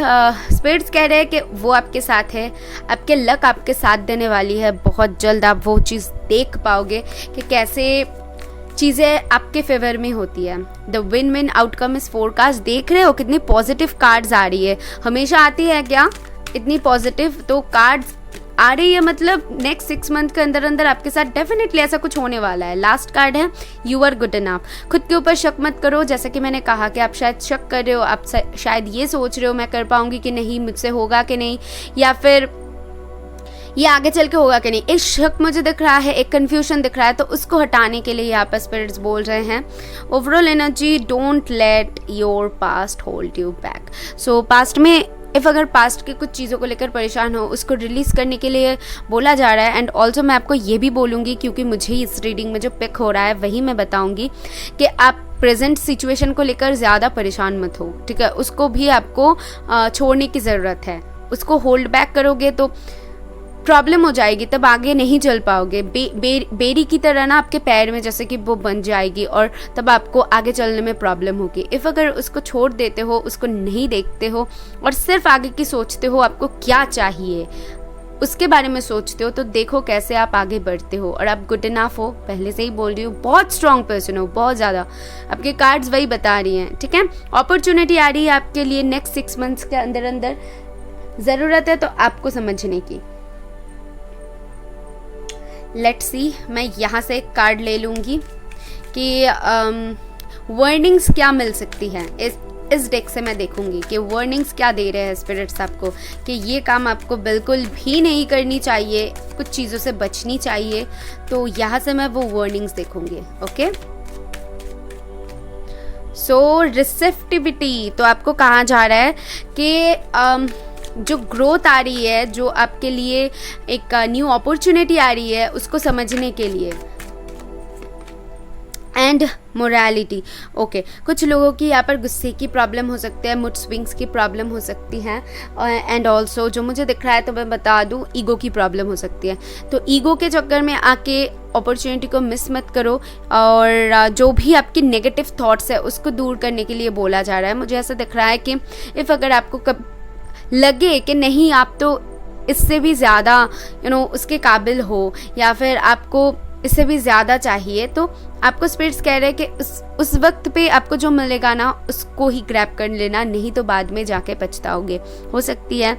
Spirits कह रहे हैं कि वो आपके साथ है, आपके लक आपके साथ देने वाली है। बहुत जल्द आप वो चीज़ देख पाओगे कि कैसे चीज़ें आपके फेवर में होती है। The win win outcome is forecast. देख रहे हो कितनी पॉजिटिव कार्ड्स आ रही है, हमेशा आती है क्या इतनी पॉजिटिव, तो कार्ड्स आ रही है, मतलब नेक्स्ट 6 मंथ के अंदर अंदर आपके साथ डेफिनेटली ऐसा कुछ होने वाला है। लास्ट कार्ड है यू आर गुड इनफ। खुद के ऊपर शक मत करो, जैसा कि मैंने कहा कि आप शायद शक कर रहे हो, आप शायद ये सोच रहे हो मैं कर पाऊंगी कि नहीं, मुझसे होगा कि नहीं, या फिर ये आगे चल के होगा कि नहीं। एक शक मुझे दिख रहा है, एक कन्फ्यूजन दिख रहा है, तो उसको हटाने के लिए यहाँ पर स्पिरिट्स बोल रहे हैं overall energy, don't let your past hold you back. So past में इफ़ अगर पास्ट की कुछ चीज़ों को लेकर परेशान हो, उसको रिलीज़ करने के लिए बोला जा रहा है। एंड ऑल्सो मैं आपको ये भी बोलूँगी, क्योंकि मुझे इस रीडिंग में जो पिक हो रहा है वही मैं बताऊँगी, कि आप प्रेजेंट सिचुएशन को लेकर ज़्यादा परेशान मत हो। ठीक है, उसको भी आपको छोड़ने की ज़रूरत है। उसको होल्ड बैक करोगे तो प्रॉब्लम हो जाएगी, तब आगे नहीं चल पाओगे। बेरी की तरह ना आपके पैर में जैसे कि वो बन जाएगी, और तब आपको आगे चलने में प्रॉब्लम होगी। इफ़ अगर उसको छोड़ देते हो, उसको नहीं देखते हो और सिर्फ आगे की सोचते हो, आपको क्या चाहिए उसके बारे में सोचते हो, तो देखो कैसे आप आगे बढ़ते हो। और आप गुड इनफ हो, पहले से ही बोल रही हूँ, बहुत स्ट्रॉन्ग पर्सन हो, बहुत ज़्यादा। आपके कार्ड्स वही बता रही हैं। ठीक है, अपॉर्चुनिटी आ रही है आपके लिए नेक्स्ट 6 मंथ्स के अंदर अंदर। ज़रूरत है तो आपको समझने की। लेट्स सी, मैं यहाँ से एक कार्ड ले लूँगी कि वार्निंग्स क्या मिल सकती है। इस डेक से मैं देखूंगी कि वार्निंग्स क्या दे रहे हैं स्पिरिट्स आपको, कि ये काम आपको बिल्कुल भी नहीं करनी चाहिए, कुछ चीज़ों से बचनी चाहिए। तो यहाँ से मैं वो वार्निंग्स देखूंगी। ओके, सो रिसेप्टिविटी, तो आपको कहा जा रहा है कि जो ग्रोथ आ रही है, जो आपके लिए एक न्यू अपॉर्चुनिटी आ रही है, उसको समझने के लिए। एंड मोरालिटी, ओके, कुछ लोगों की यहाँ पर गुस्से की प्रॉब्लम हो सकती है, मूड स्विंग्स की प्रॉब्लम हो सकती है, एंड ऑल्सो जो मुझे दिख रहा है तो मैं बता दूँ, ईगो की प्रॉब्लम हो सकती है। तो ईगो के चक्कर में आके अपॉर्चुनिटी को मिस मत करो, और जो भी आपकी नेगेटिव थॉट्स है उसको दूर करने के लिए बोला जा रहा है। मुझे ऐसा दिख रहा है कि इफ़ अगर आपको कब लगे कि नहीं आप तो इससे भी ज़्यादा उसके काबिल हो, या फिर आपको इससे भी ज़्यादा चाहिए, तो आपको स्पिरिट्स कह रहे हैं कि उस वक्त पे आपको जो मिलेगा ना उसको ही ग्रैब कर लेना, नहीं तो बाद में जाके पछताओगे। हो सकती है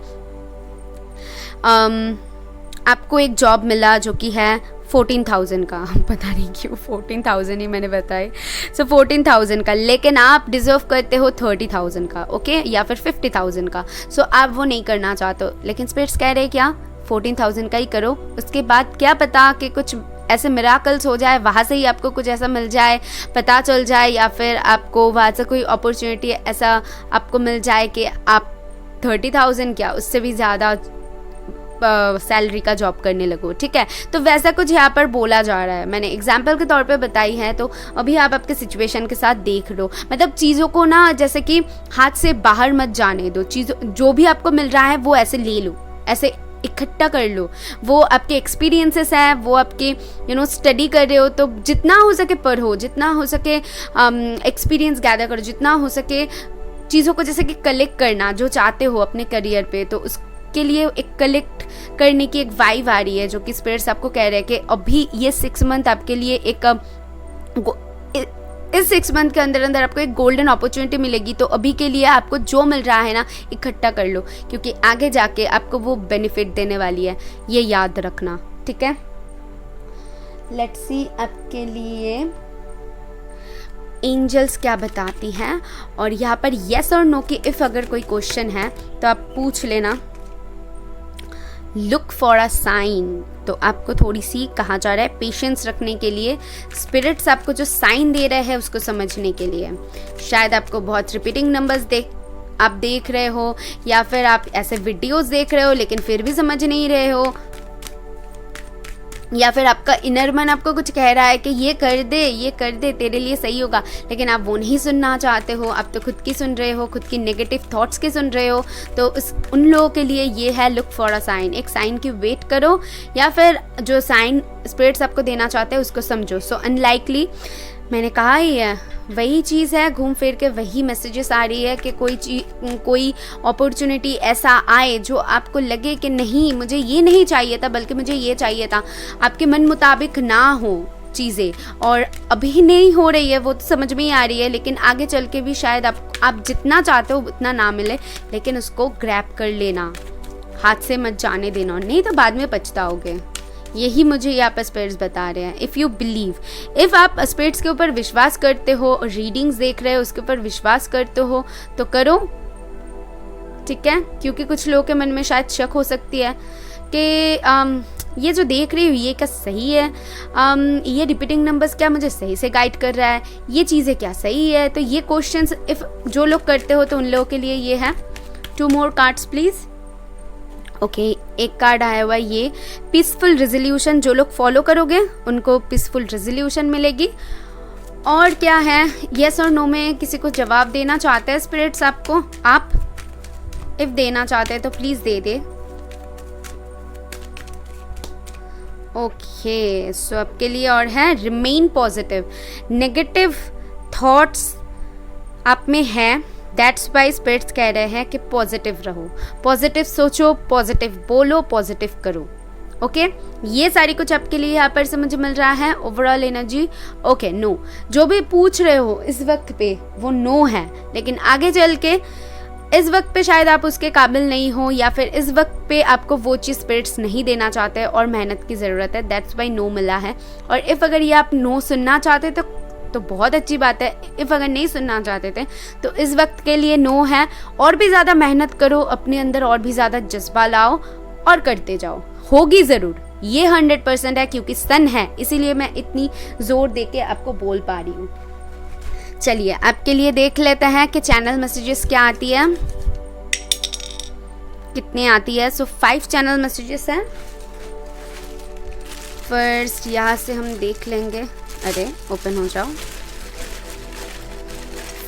आपको एक जॉब मिला जो कि है 14,000 का, पता नहीं क्यों 14,000 ही मैंने बताए, सो 14,000 का, लेकिन आप डिज़र्व करते हो 30,000 का, ओके, या फिर 50,000 का। सो आप वो नहीं करना चाहते हो, लेकिन स्पिरिट्स कह रहे हैं क्या 14,000 का ही करो। उसके बाद क्या पता कि कुछ ऐसे मिराकल्स हो जाए, वहाँ से ही आपको कुछ ऐसा मिल जाए, पता चल जाए, या फिर आपको वहाँ से कोई अपॉर्चुनिटी ऐसा आपको मिल जाए कि आप 30,000 क्या उससे भी ज़्यादा सैलरी का जॉब करने लगो। ठीक है, तो वैसा कुछ यहाँ पर बोला जा रहा है, मैंने एग्जाम्पल के तौर पे बताई है। तो अभी आप आपके सिचुएशन के साथ देख लो, मतलब चीज़ों को ना जैसे कि हाथ से बाहर मत जाने दो, चीज़ों जो भी आपको मिल रहा है वो ऐसे ले लो, ऐसे इकट्ठा कर लो। वो आपके एक्सपीरियंसेस हैं, वो आपके स्टडी कर रहे हो तो जितना हो सके पढ़ो, जितना हो सके एक्सपीरियंस गैदर करो, जितना हो सके चीज़ों को जैसे कि कलेक्ट करना जो चाहते हो अपने करियर पे, तो उसके लिए एक कलेक्ट करने की एक वाइब आ रही है, जो कि स्पिरिट्स आपको कह रहे हैं कि अभी ये 6 मंथ आपके लिए इस 6 मंथ के अंदर अंदर आपको एक गोल्डन अपॉर्चुनिटी मिलेगी। तो अभी के लिए आपको जो मिल रहा है ना इकट्ठा कर लो, क्योंकि आगे जाके आपको वो बेनिफिट देने वाली है, ये याद रखना। ठीक है, लेट्स सी आपके लिए एंजल्स क्या बताती हैं। और यहाँ पर येस और नो की इफ़ अगर कोई क्वेश्चन है तो आप पूछ लेना। लुक फॉर अ साइन, तो आपको थोड़ी सी कहा जा रहा है पेशेंस रखने के लिए। स्पिरिट्स आपको जो साइन दे रहे हैं उसको समझने के लिए। शायद आपको बहुत रिपीटिंग नंबर्स आप देख रहे हो, या फिर आप ऐसे वीडियोस देख रहे हो लेकिन फिर भी समझ नहीं रहे हो, या फिर आपका इनर मन आपको कुछ कह रहा है कि ये कर दे तेरे लिए सही होगा, लेकिन आप वो नहीं सुनना चाहते हो, आप तो खुद की सुन रहे हो, खुद की नेगेटिव थॉट्स की सुन रहे हो। तो उन लोगों के लिए ये है लुक फॉर अ साइन, एक साइन की वेट करो, या फिर जो साइन स्पिरिट्स आपको देना चाहते हैं उसको समझो। सो अनलाइकली, मैंने कहा ही है, वही चीज़ है, घूम फिर के वही मैसेजेस आ रही है कि कोई अपॉर्चुनिटी ऐसा आए जो आपको लगे कि नहीं मुझे ये नहीं चाहिए था बल्कि मुझे ये चाहिए था, आपके मन मुताबिक ना हो चीज़ें, और अभी नहीं हो रही है वो तो समझ में ही आ रही है, लेकिन आगे चल के भी शायद आप जितना चाहते हो उतना ना मिले, लेकिन उसको ग्रैब कर लेना, हाथ से मत जाने देना, नहीं तो बाद में पछताओगे। यही मुझे यहाँ पर स्पिरिट्स बता रहे हैं। इफ़ यू बिलीव, इफ़ आप स्पिरिट्स के ऊपर विश्वास करते हो और रीडिंग्स देख रहे हो उसके ऊपर विश्वास करते हो तो करो। ठीक है, क्योंकि कुछ लोगों के मन में शायद शक हो सकती है कि ये जो देख रही हूँ ये क्या सही है, ये रिपीटिंग नंबर्स क्या मुझे सही से गाइड कर रहा है, ये चीज़ें क्या सही है। तो ये क्वेश्चंस इफ़ जो लोग करते हो तो उन लोगों के लिए ये है। 2 more कार्ड्स प्लीज़। ओके, एक कार्ड आया हुआ है ये पीसफुल रेजोल्यूशन, जो लोग फॉलो करोगे उनको पीसफुल रेजोल्यूशन मिलेगी। और क्या है, येस और नो में किसी को जवाब देना चाहते हैं स्पिरिट्स आपको, आप इफ देना चाहते हैं तो प्लीज दे दे। ओके, सो आपके लिए और है रिमेन पॉजिटिव, नेगेटिव थॉट्स आप में है, दैट्स वाई स्पिरिट्स कह रहे हैं कि पॉजिटिव रहो, पॉजिटिव सोचो, पॉजिटिव बोलो, पॉजिटिव करो। ओके, ये सारी कुछ आपके लिए यहाँ पर से मुझे मिल रहा है ओवरऑल एनर्जी। ओके, नो, जो भी पूछ रहे हो इस वक्त पे वो नो है, लेकिन आगे चल के इस वक्त पे शायद आप उसके काबिल नहीं हो, या फिर इस वक्त पे आपको वो चीज़ स्पिरिट्स नहीं देना चाहते और मेहनत की ज़रूरत है, दैट्स वाई नो मिला है। और इफ़ अगर ये आप नो सुनना चाहते तो बहुत अच्छी बात है। इफ़ अगर नहीं सुनना चाहते थे तो इस वक्त के लिए नो है। और भी ज़्यादा मेहनत करो, अपने अंदर और भी ज़्यादा जज्बा लाओ और करते जाओ, होगी ज़रूर, ये 100% है, क्योंकि सन है, इसीलिए मैं इतनी ज़ोर दे के आपको बोल पा रही हूँ। चलिए आपके लिए देख लेते हैं कि चैनल मैसेजेस क्या आती है, कितने आती है। सो 5 चैनल मैसेजेस हैं। फर्स्ट यहाँ से हम देख लेंगे, अरे ओपन हो जाओ।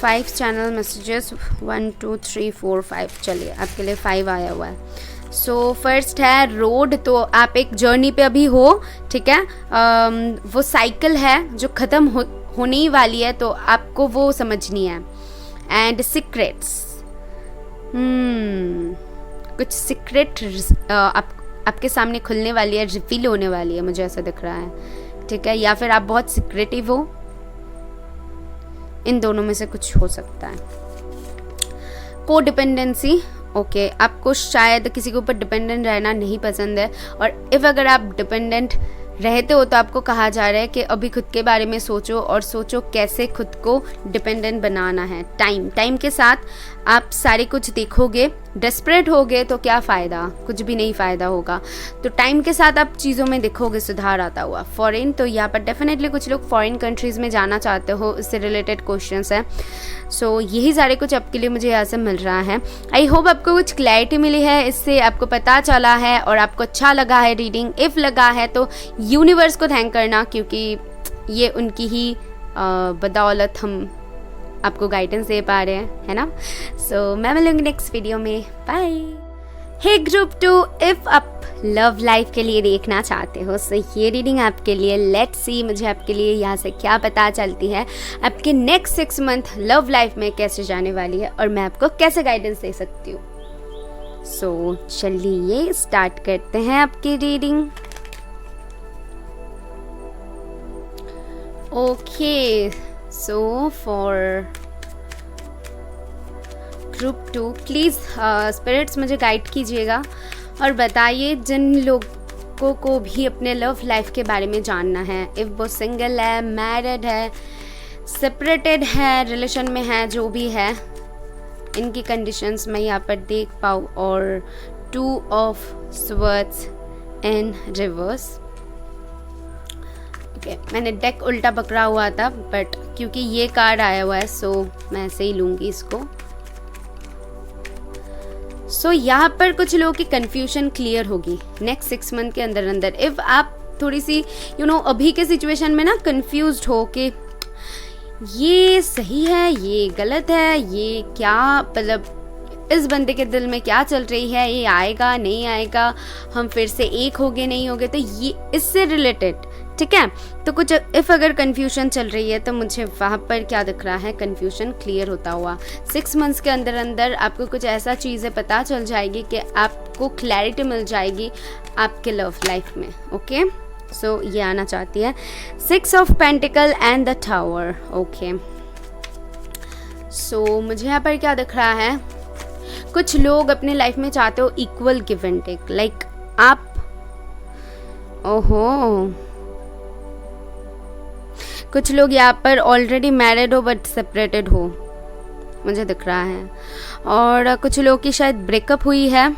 5 चैनल मैसेजेस, 1 2 3 4 5। चलिए आपके लिए 5 आया हुआ है। सो फर्स्ट है रोड। तो आप एक जर्नी पे अभी हो, ठीक है, वो साइकिल है जो ख़त्म होने ही वाली है, तो आपको वो समझनी है। एंड सीक्रेट्स, कुछ सीक्रेट आपके सामने खुलने वाली है, रिवील होने वाली है, मुझे ऐसा दिख रहा है, ठीक है, या फिर आप बहुत सीक्रेटिव हो, इन दोनों में से कुछ हो सकता है। को डिपेंडेंसी, ओके, आपको शायद किसी के ऊपर डिपेंडेंट रहना नहीं पसंद है, और इफ़ अगर आप डिपेंडेंट रहते हो तो आपको कहा जा रहा है कि अभी खुद के बारे में सोचो, और सोचो कैसे खुद को डिपेंडेंट बनाना है। टाइम के साथ आप सारे कुछ देखोगे, डेस्परेट होगे तो क्या फ़ायदा, कुछ भी नहीं फ़ायदा होगा। तो टाइम के साथ आप चीज़ों में देखोगे सुधार आता हुआ। फॉरेन, तो यहाँ पर डेफिनेटली कुछ लोग फॉरेन कंट्रीज़ में जाना चाहते हो, इससे रिलेटेड क्वेश्चंस हैं। सो यही सारे कुछ आपके लिए मुझे यहाँ से मिल रहा है। आई होप आपको कुछ क्लैरिटी मिली है, इससे आपको पता चला है और आपको अच्छा लगा है रीडिंग। इफ़ लगा है तो यूनिवर्स को थैंक करना, क्योंकि ये उनकी ही बदौलत हम आपको गाइडेंस दे पा रहे हैं, है ना। सो मैं मिलूंगी नेक्स्ट वीडियो में, बाय। हे ग्रुप 2, इफ़ आप लव लाइफ के लिए देखना चाहते हो सो ये रीडिंग आपके लिए। लेट्स सी मुझे आपके लिए यहाँ से क्या पता चलती है, आपके नेक्स्ट 6 मंथ लव लाइफ में कैसे जाने वाली है और मैं आपको कैसे गाइडेंस दे सकती हूँ। सो चलिए स्टार्ट करते हैं आपकी reading. Okay, so for group 2 please spirits मुझे गाइड कीजिएगा और बताइए जिन लोगों को भी अपने लव लाइफ के बारे में जानना है, इफ़ वो सिंगल है, मैरिड है, सेपरेटेड है, रिलेशन में है, जो भी है, इनकी कंडीशंस मैं यहाँ पर देख पाऊँ। और 2 of swords in reverse. Okay, मैंने डेक उल्टा पकड़ा हुआ था, बट क्योंकि ये कार्ड आया हुआ है सो मैं ऐसे ही लूँगी इसको। सो यहाँ पर कुछ लोगों की कन्फ्यूजन क्लियर होगी नेक्स्ट 6 मंथ के अंदर अंदर। इफ़ आप थोड़ी सी अभी के सिचुएशन में ना कन्फ्यूज्ड हो कि ये सही है, ये गलत है, ये क्या, मतलब इस बंदे के दिल में क्या चल रही है, ये आएगा नहीं आएगा, हम फिर से एक होगे नहीं होगे, तो ये इससे रिलेटेड, ठीक है। तो कुछ इफ़ अगर कन्फ्यूजन चल रही है तो मुझे वहाँ पर क्या दिख रहा है, कन्फ्यूजन क्लियर होता हुआ 6 मंथ्स के अंदर अंदर आपको कुछ ऐसा चीज़ें पता चल जाएगी कि आपको क्लैरिटी मिल जाएगी आपके लव लाइफ में। ओके, सो ये आना चाहती है 6 of pentacle and the tower. Okay, so मुझे यहाँ पर क्या दिख रहा है, कुछ लोग अपने लाइफ में चाहते हो equal give and take, like आप, ओहो, कुछ लोग यहाँ पर ऑलरेडी मैरिड हो बट सेपरेटेड हो, मुझे दिख रहा है। और कुछ लोग की शायद ब्रेकअप हुई है,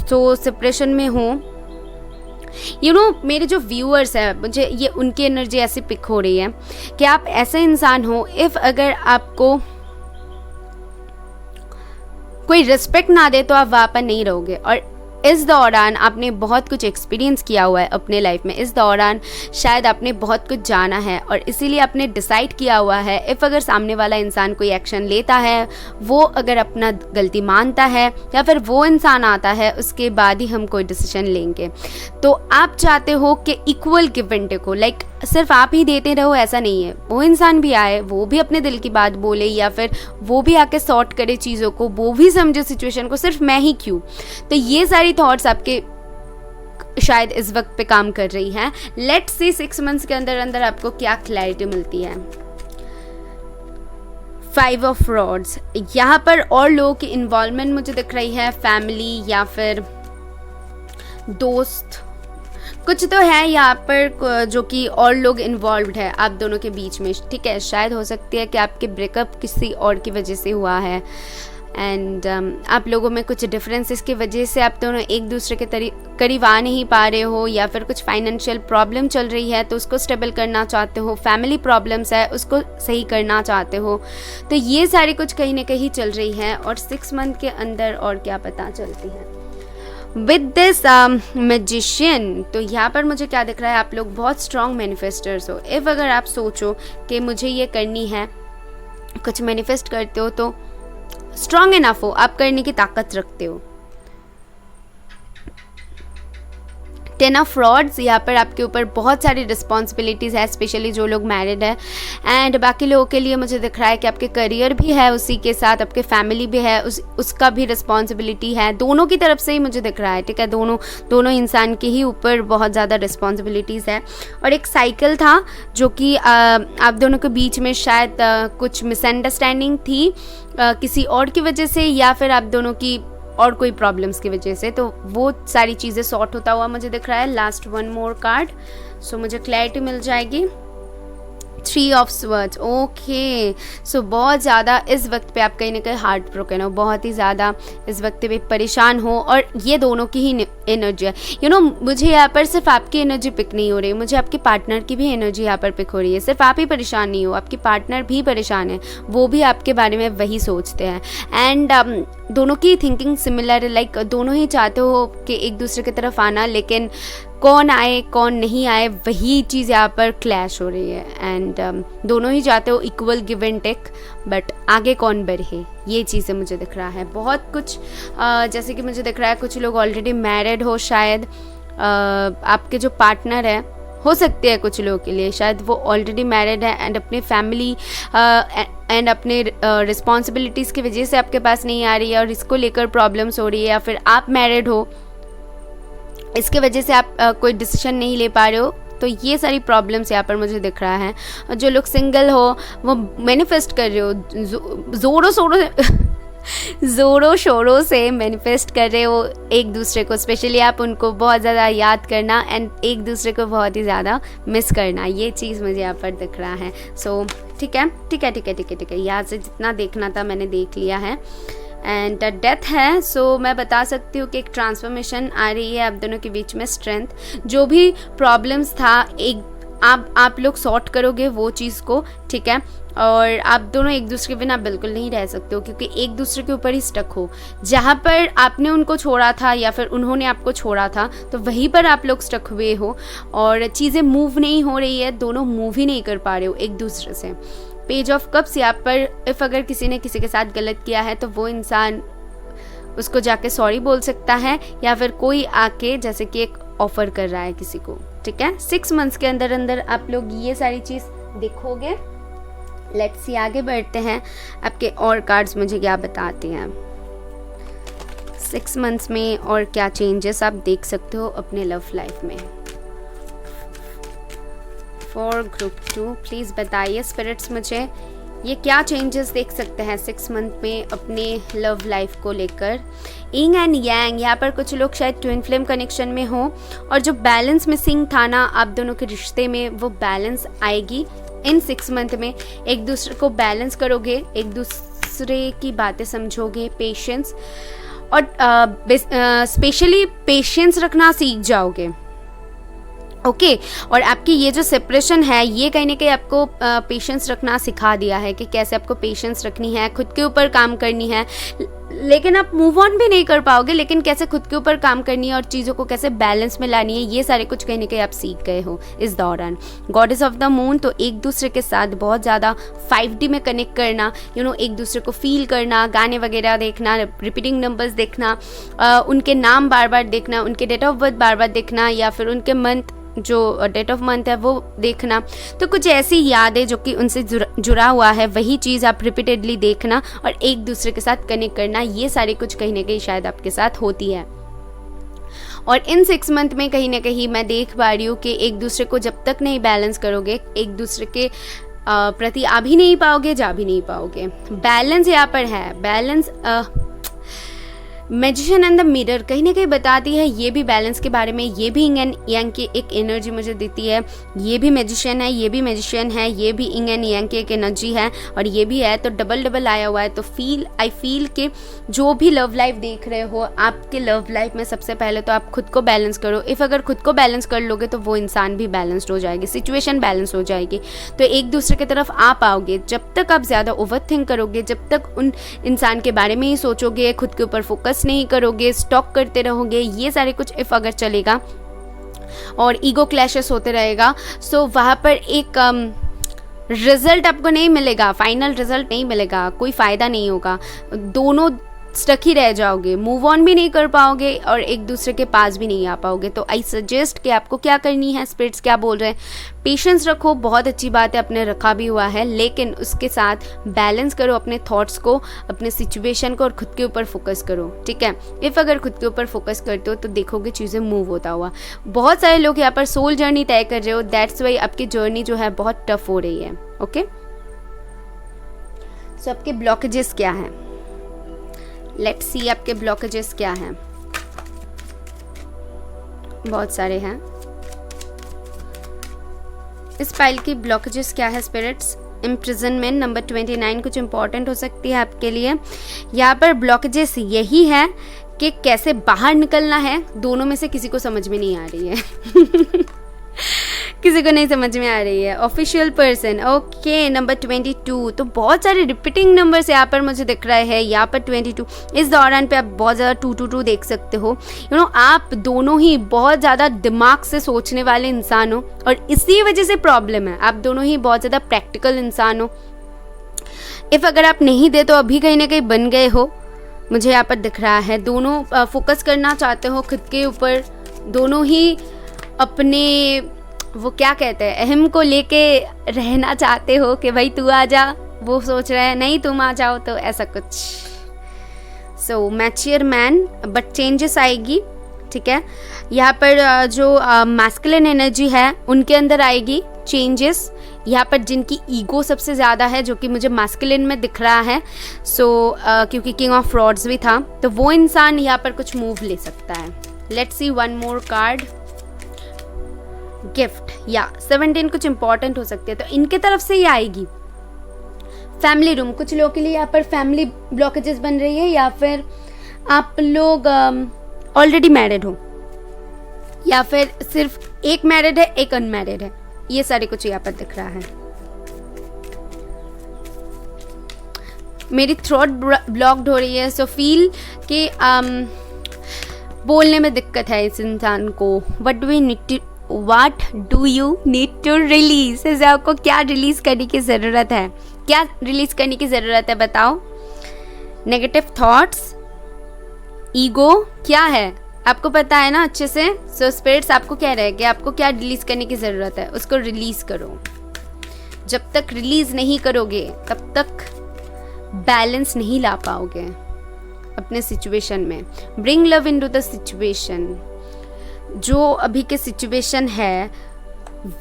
तो सेपरेशन में हो। मेरे जो व्यूअर्स हैं, मुझे ये उनकी एनर्जी ऐसी पिक हो रही है कि आप ऐसे इंसान हो, इफ़ अगर आपको कोई रिस्पेक्ट ना दे तो आप वहाँ पर नहीं रहोगे। और इस दौरान आपने बहुत कुछ एक्सपीरियंस किया हुआ है अपने लाइफ में, इस दौरान शायद आपने बहुत कुछ जाना है और इसीलिए आपने डिसाइड किया हुआ है इफ़ अगर सामने वाला इंसान कोई एक्शन लेता है, वो अगर अपना गलती मानता है या फिर वो इंसान आता है, उसके बाद ही हम कोई डिसीजन लेंगे। तो आप चाहते हो कि इक्वल गिव एंड टेक हो, लाइक सिर्फ आप ही देते रहो, ऐसा नहीं है, वो इंसान भी आए, वो भी अपने दिल की बात बोले, या फिर वो भी आके सॉर्ट करे चीज़ों को, वो भी समझे सिचुएशन को, सिर्फ मैं ही क्यों। तो ये सारी थॉट्स आपके शायद इस वक्त पे काम कर रही हैं। लेट्स सी 6 मंथ्स के अंदर अंदर आपको क्या क्लैरिटी मिलती है। फाइव ऑफ रॉड्स, यहाँ पर और लोगों की इन्वॉल्वमेंट मुझे दिख रही है, फैमिली या फिर दोस्त, कुछ तो है यहाँ पर जो कि और लोग इन्वॉल्व्ड है आप दोनों के बीच में, ठीक है। शायद हो सकती है कि आपके ब्रेकअप किसी और की वजह से हुआ है एंड आप लोगों में कुछ डिफरेंसेस की वजह से आप दोनों एक दूसरे के करीब आ नहीं पा रहे हो, या फिर कुछ फाइनेंशियल प्रॉब्लम चल रही है तो उसको स्टेबल करना चाहते हो, फैमिली प्रॉब्लम्स है उसको सही करना चाहते हो। तो ये सारी कुछ कहीं ना कहीं चल रही है और 6 मंथ के अंदर और क्या पता चलती है विद दिस मैजिशियन। तो यहाँ पर मुझे क्या दिख रहा है, आप लोग बहुत स्ट्रॉन्ग मैनिफेस्टर्स हो। इफ़ अगर आप सोचो कि मुझे ये करनी है, कुछ मैनिफेस्ट करते हो तो स्ट्रॉन्ग इनफ हो, आप करने की ताकत रखते हो। 10 ऑफ रॉड्स, यहाँ पर आपके ऊपर बहुत सारी रिस्पॉन्सिबिलिटीज़ है, स्पेशली जो लोग मैरिड है एंड बाकी लोगों के लिए मुझे दिख रहा है कि आपके करियर भी है, उसी के साथ आपके फैमिली भी है, उसका भी रिस्पॉन्सिबिलिटी है, दोनों की तरफ से ही मुझे दिख रहा है, ठीक है। दोनों इंसान के ही ऊपर बहुत ज़्यादा रिस्पॉन्सिबिलिटीज़ है। और एक साइकिल था जो कि आप दोनों के बीच में शायद कुछ मिसअंडरस्टैंडिंग थी किसी और की वजह से, या फिर आप दोनों की और कोई प्रॉब्लम्स की वजह से, तो वो सारी चीज़ें सॉर्ट होता हुआ मुझे दिख रहा है। लास्ट वन मोर कार्ड, सो मुझे क्लैरिटी मिल जाएगी। 3 ऑफ स्वर्ड्स, ओके। सो बहुत ज़्यादा इस वक्त पे आप कहीं ना कहीं हार्ट ब्रोकन हो, बहुत ही ज़्यादा इस वक्त पे परेशान हो, और ये दोनों की ही एनर्जी है। मुझे यहाँ पर सिर्फ आपकी एनर्जी पिक नहीं हो रही, मुझे आपके पार्टनर की भी एनर्जी यहाँ पर पिक हो रही है। सिर्फ आप ही परेशान नहीं हो, आपकी पार्टनर भी परेशान है, वो भी आपके बारे में वही सोचते हैं एंड दोनों की थिंकिंग सिमिलर है, लाइक दोनों ही चाहते हो कि एक दूसरे की तरफ आना, लेकिन कौन आए कौन नहीं आए वही चीज़ यहाँ पर क्लैश हो रही है एंड दोनों ही चाहते हो equal give and take, but आगे कौन बढ़े ये चीज़ें मुझे दिख रहा है। बहुत कुछ जैसे कि मुझे दिख रहा है कुछ लोग ऑलरेडी मैरिड हो, शायद आपके जो पार्टनर है, हो सकते हैं कुछ लोगों के लिए शायद वो ऑलरेडी मैरिड है एंड अपने फैमिली एंड अपने रिस्पॉन्सिबिलिटीज़ की वजह से आपके पास नहीं आ रही है और इसको लेकर प्रॉब्लम्स हो रही है, या फिर आप मैरिड हो इसके वजह से आप कोई डिसीजन नहीं ले पा रहे हो। तो ये सारी प्रॉब्लम्स यहाँ पर मुझे दिख रहा है। और जो लोग सिंगल हो वो मैनिफेस्ट कर रहे हो, ज़ोरों शोरों से मैनिफेस्ट कर रहे हो एक दूसरे को, स्पेशली आप उनको बहुत ज़्यादा याद करना एंड एक दूसरे को बहुत ही ज़्यादा मिस करना, ये चीज़ मुझे यहाँ पर दिख रहा है। सो ठीक है, यहाँ से जितना देखना था मैंने देख लिया है एंड डेथ है। सो मैं बता सकती हूँ कि एक ट्रांसफॉर्मेशन आ रही है आप दोनों के बीच में। स्ट्रेंथ, जो भी प्रॉब्लम्स था एक आप लोग सॉर्ट करोगे वो चीज़ को, ठीक है। और आप दोनों एक दूसरे के बिना बिल्कुल नहीं रह सकते हो, क्योंकि एक दूसरे के ऊपर ही स्टक हो। जहाँ पर आपने उनको छोड़ा था या फिर उन्होंने आपको छोड़ा था, तो वहीं पर आप लोग स्टक हुए हो और चीज़ें मूव नहीं हो रही है, दोनों मूव ही नहीं कर पा रहे हो एक दूसरे से। पेज ऑफ कप्स, यहाँ पर इफ़ अगर किसी ने किसी के साथ गलत किया है तो वो इंसान उसको जाके सॉरी बोल सकता है, या फिर कोई आके जैसे कि एक ऑफर कर रहा है किसी को, ठीक है। 6 मंथ्स के अंदर अंदर आप लोग ये सारी चीज़ देखोगे। लेट्स सी, आगे बढ़ते हैं, आपके और कार्ड्स मुझे क्या बताते हैं 6 मंथ्स में और क्या चेंजेस आप देख सकते हो अपने लव लाइफ में। फॉर ग्रुप 2 प्लीज़ बताइए स्पिरिट्स मुझे ये क्या चेंजेस देख सकते हैं 6 मंथ में अपने लव लाइफ को लेकर। यिंग एंड यांग, यहाँ पर कुछ लोग शायद ट्विन फ्लेम कनेक्शन में हो और जो बैलेंस मिसिंग था ना आप दोनों के रिश्ते में, वो बैलेंस आएगी इन 6 मंथ में। एक दूसरे को बैलेंस करोगे, एक दूसरे की बातें समझोगे, पेशेंस और स्पेशली पेशेंस रखना सीख जाओगे, ओके। और आपकी ये जो सेपरेशन है ये कहीं ना कहीं आपको पेशेंस रखना सिखा दिया है कि कैसे आपको पेशेंस रखनी है, खुद के ऊपर काम करनी है। लेकिन आप मूव ऑन भी नहीं कर पाओगे, लेकिन कैसे खुद के ऊपर काम करनी है और चीज़ों को कैसे बैलेंस में लानी है, ये सारे कुछ कहीं ना कहीं आप सीख गए हो इस दौरान। गॉडेस ऑफ द मून, तो एक दूसरे के साथ बहुत ज़्यादा 5D में कनेक्ट करना, एक दूसरे को फील करना, गाने वगैरह देखना, रिपीटिंग नंबर्स देखना, उनके नाम बार बार देखना, उनके डेट ऑफ बर्थ बार बार देखना, या फिर उनके मंथ जो डेट ऑफ मंथ है वो देखना। तो कुछ ऐसी यादें जो कि उनसे जुड़ा हुआ है वही चीज़ आप रिपीटेडली देखना और एक दूसरे के साथ कनेक्ट करना, ये सारी कुछ कहीं ना कहीं शायद आपके साथ होती है। और इन 6 मंथ में कहीं ना कहीं मैं देख पा रही हूँ कि एक दूसरे को जब तक नहीं बैलेंस करोगे, एक दूसरे के प्रति आ भी नहीं पाओगे, जा भी नहीं पाओगे। बैलेंस यहाँ पर है, balance magician and the mirror कहीं ना कहीं बताती है ये भी बैलेंस के बारे में, ये भी इंग एंड यांग की एक एनर्जी मुझे देती है। ये भी मैजिशियन है, ये भी मैजिशियन है, ये भी इंग एंड यांग की एक एनर्जी है और ये भी है, तो डबल डबल आया हुआ है। तो आई फील कि जो भी लव लाइफ देख रहे हो, आपके लव लाइफ में सबसे पहले तो आप खुद को बैलेंस करो। इफ़ अगर खुद को बैलेंस कर लोगे तो वो इंसान भी बैलेंस्ड हो जाएगी, सिचुएशन बैलेंस हो जाएगी, तो एक दूसरे की तरफ आ पाओगे। जब तक आप ज़्यादा ओवर थिंक करोगे, जब तक उन इंसान के बारे में ही सोचोगे, खुद के ऊपर फोकस नहीं करोगे, स्टॉक करते रहोगे, ये सारे कुछ इफ अगर चलेगा और ईगो क्लैशेस होते रहेगा, सो वहाँ पर एक रिजल्ट आपको नहीं मिलेगा, फाइनल रिजल्ट नहीं मिलेगा, कोई फ़ायदा नहीं होगा, दोनों स्टक ही रह जाओगे, मूव ऑन भी नहीं कर पाओगे और एक दूसरे के पास भी नहीं आ पाओगे। तो आई सजेस्ट कि आपको क्या करनी है, स्पिरिट्स क्या बोल रहे हैं, पेशेंस रखो, बहुत अच्छी बात है, अपने रखा भी हुआ है, लेकिन उसके साथ बैलेंस करो अपने थॉट्स को, अपने सिचुएशन को और खुद के ऊपर फोकस करो, ठीक है। इफ़ अगर खुद के ऊपर फोकस करते हो तो देखोगे चीज़ें मूव होता हुआ। बहुत सारे लोग यहाँ पर सोल जर्नी तय कर रहे हो, दैट्स वाई आपकी जर्नी जो है बहुत टफ हो रही है। ओके, सो आपके ब्लॉकेजेस क्या हैं, लेट्स सी आपके ब्लॉकेजेस क्या हैं। बहुत सारे हैं। इस फाइल की ब्लॉकेजेस क्या है स्पिरिट्स? इम्प्रिजनमेंट नंबर 29 कुछ इंपॉर्टेंट हो सकती है आपके लिए। यहाँ पर ब्लॉकेजेस यही है कि कैसे बाहर निकलना है, दोनों में से किसी को समझ में नहीं आ रही है किसी को नहीं समझ में आ रही है। ऑफिशियल पर्सन, ओके, नंबर 22, तो बहुत सारे रिपीटिंग नंबर्स यहाँ पर मुझे दिख रहे हैं। यहाँ पर 22, इस दौरान पे आप बहुत ज़्यादा 222 देख सकते हो। आप दोनों ही बहुत ज़्यादा दिमाग से सोचने वाले इंसान हो और इसी वजह से प्रॉब्लम है। आप दोनों ही बहुत ज़्यादा प्रैक्टिकल इंसान हो। इफ़ अगर आप नहीं दे तो अभी कहीं ना कहीं बन गए हो, मुझे यहाँ पर दिख रहा है। दोनों फोकस करना चाहते हो खुद के ऊपर, दोनों ही अपने वो क्या कहते हैं अहम को लेके रहना चाहते हो कि भाई तू आ जा, वो सोच रहा है नहीं तुम आ जाओ, तो ऐसा कुछ। सो मैच्योर मैन, बट चेंजेस आएगी, ठीक है। यहाँ पर जो मैस्कुलिन एनर्जी है उनके अंदर आएगी चेंजेस। यहाँ पर जिनकी ईगो सबसे ज़्यादा है, जो कि मुझे मैस्कुलिन में दिख रहा है, सो क्योंकि किंग ऑफ फ्रॉड्स भी था, तो वो इंसान यहाँ पर कुछ मूव ले सकता है। Let's see one more card, gift या 17 कुछ इंपॉर्टेंट हो सकते हैं, तो इनके तरफ से ही आएगी। फैमिली रूम, कुछ लोगों के लिए यहाँ पर फैमिली ब्लॉकेजेस बन रही है, या फिर आप लोग ऑलरेडी मैरिड हो, या फिर सिर्फ एक मैरिड है एक अनमैरिड है, ये सारे कुछ यहाँ पर दिख रहा है। मेरी थ्रोट ब्लॉक्ड हो रही है, सो फील कि बोलने में दिक्कत है इस इंसान को। What do you need to release? ऐसे आपको क्या रिलीज करने की ज़रूरत है, क्या रिलीज करने की ज़रूरत है बताओ। नेगेटिव थॉट्स, ईगो क्या है आपको पता है ना अच्छे से। सो स्पिरिट्स आपको कह रहे हैं कि आपको क्या रिलीज करने की ज़रूरत है, उसको रिलीज करो। जब तक रिलीज नहीं करोगे तब तक बैलेंस नहीं ला पाओगे अपने सिचुएशन में। Bring love into the situation. जो अभी के सिचुएशन है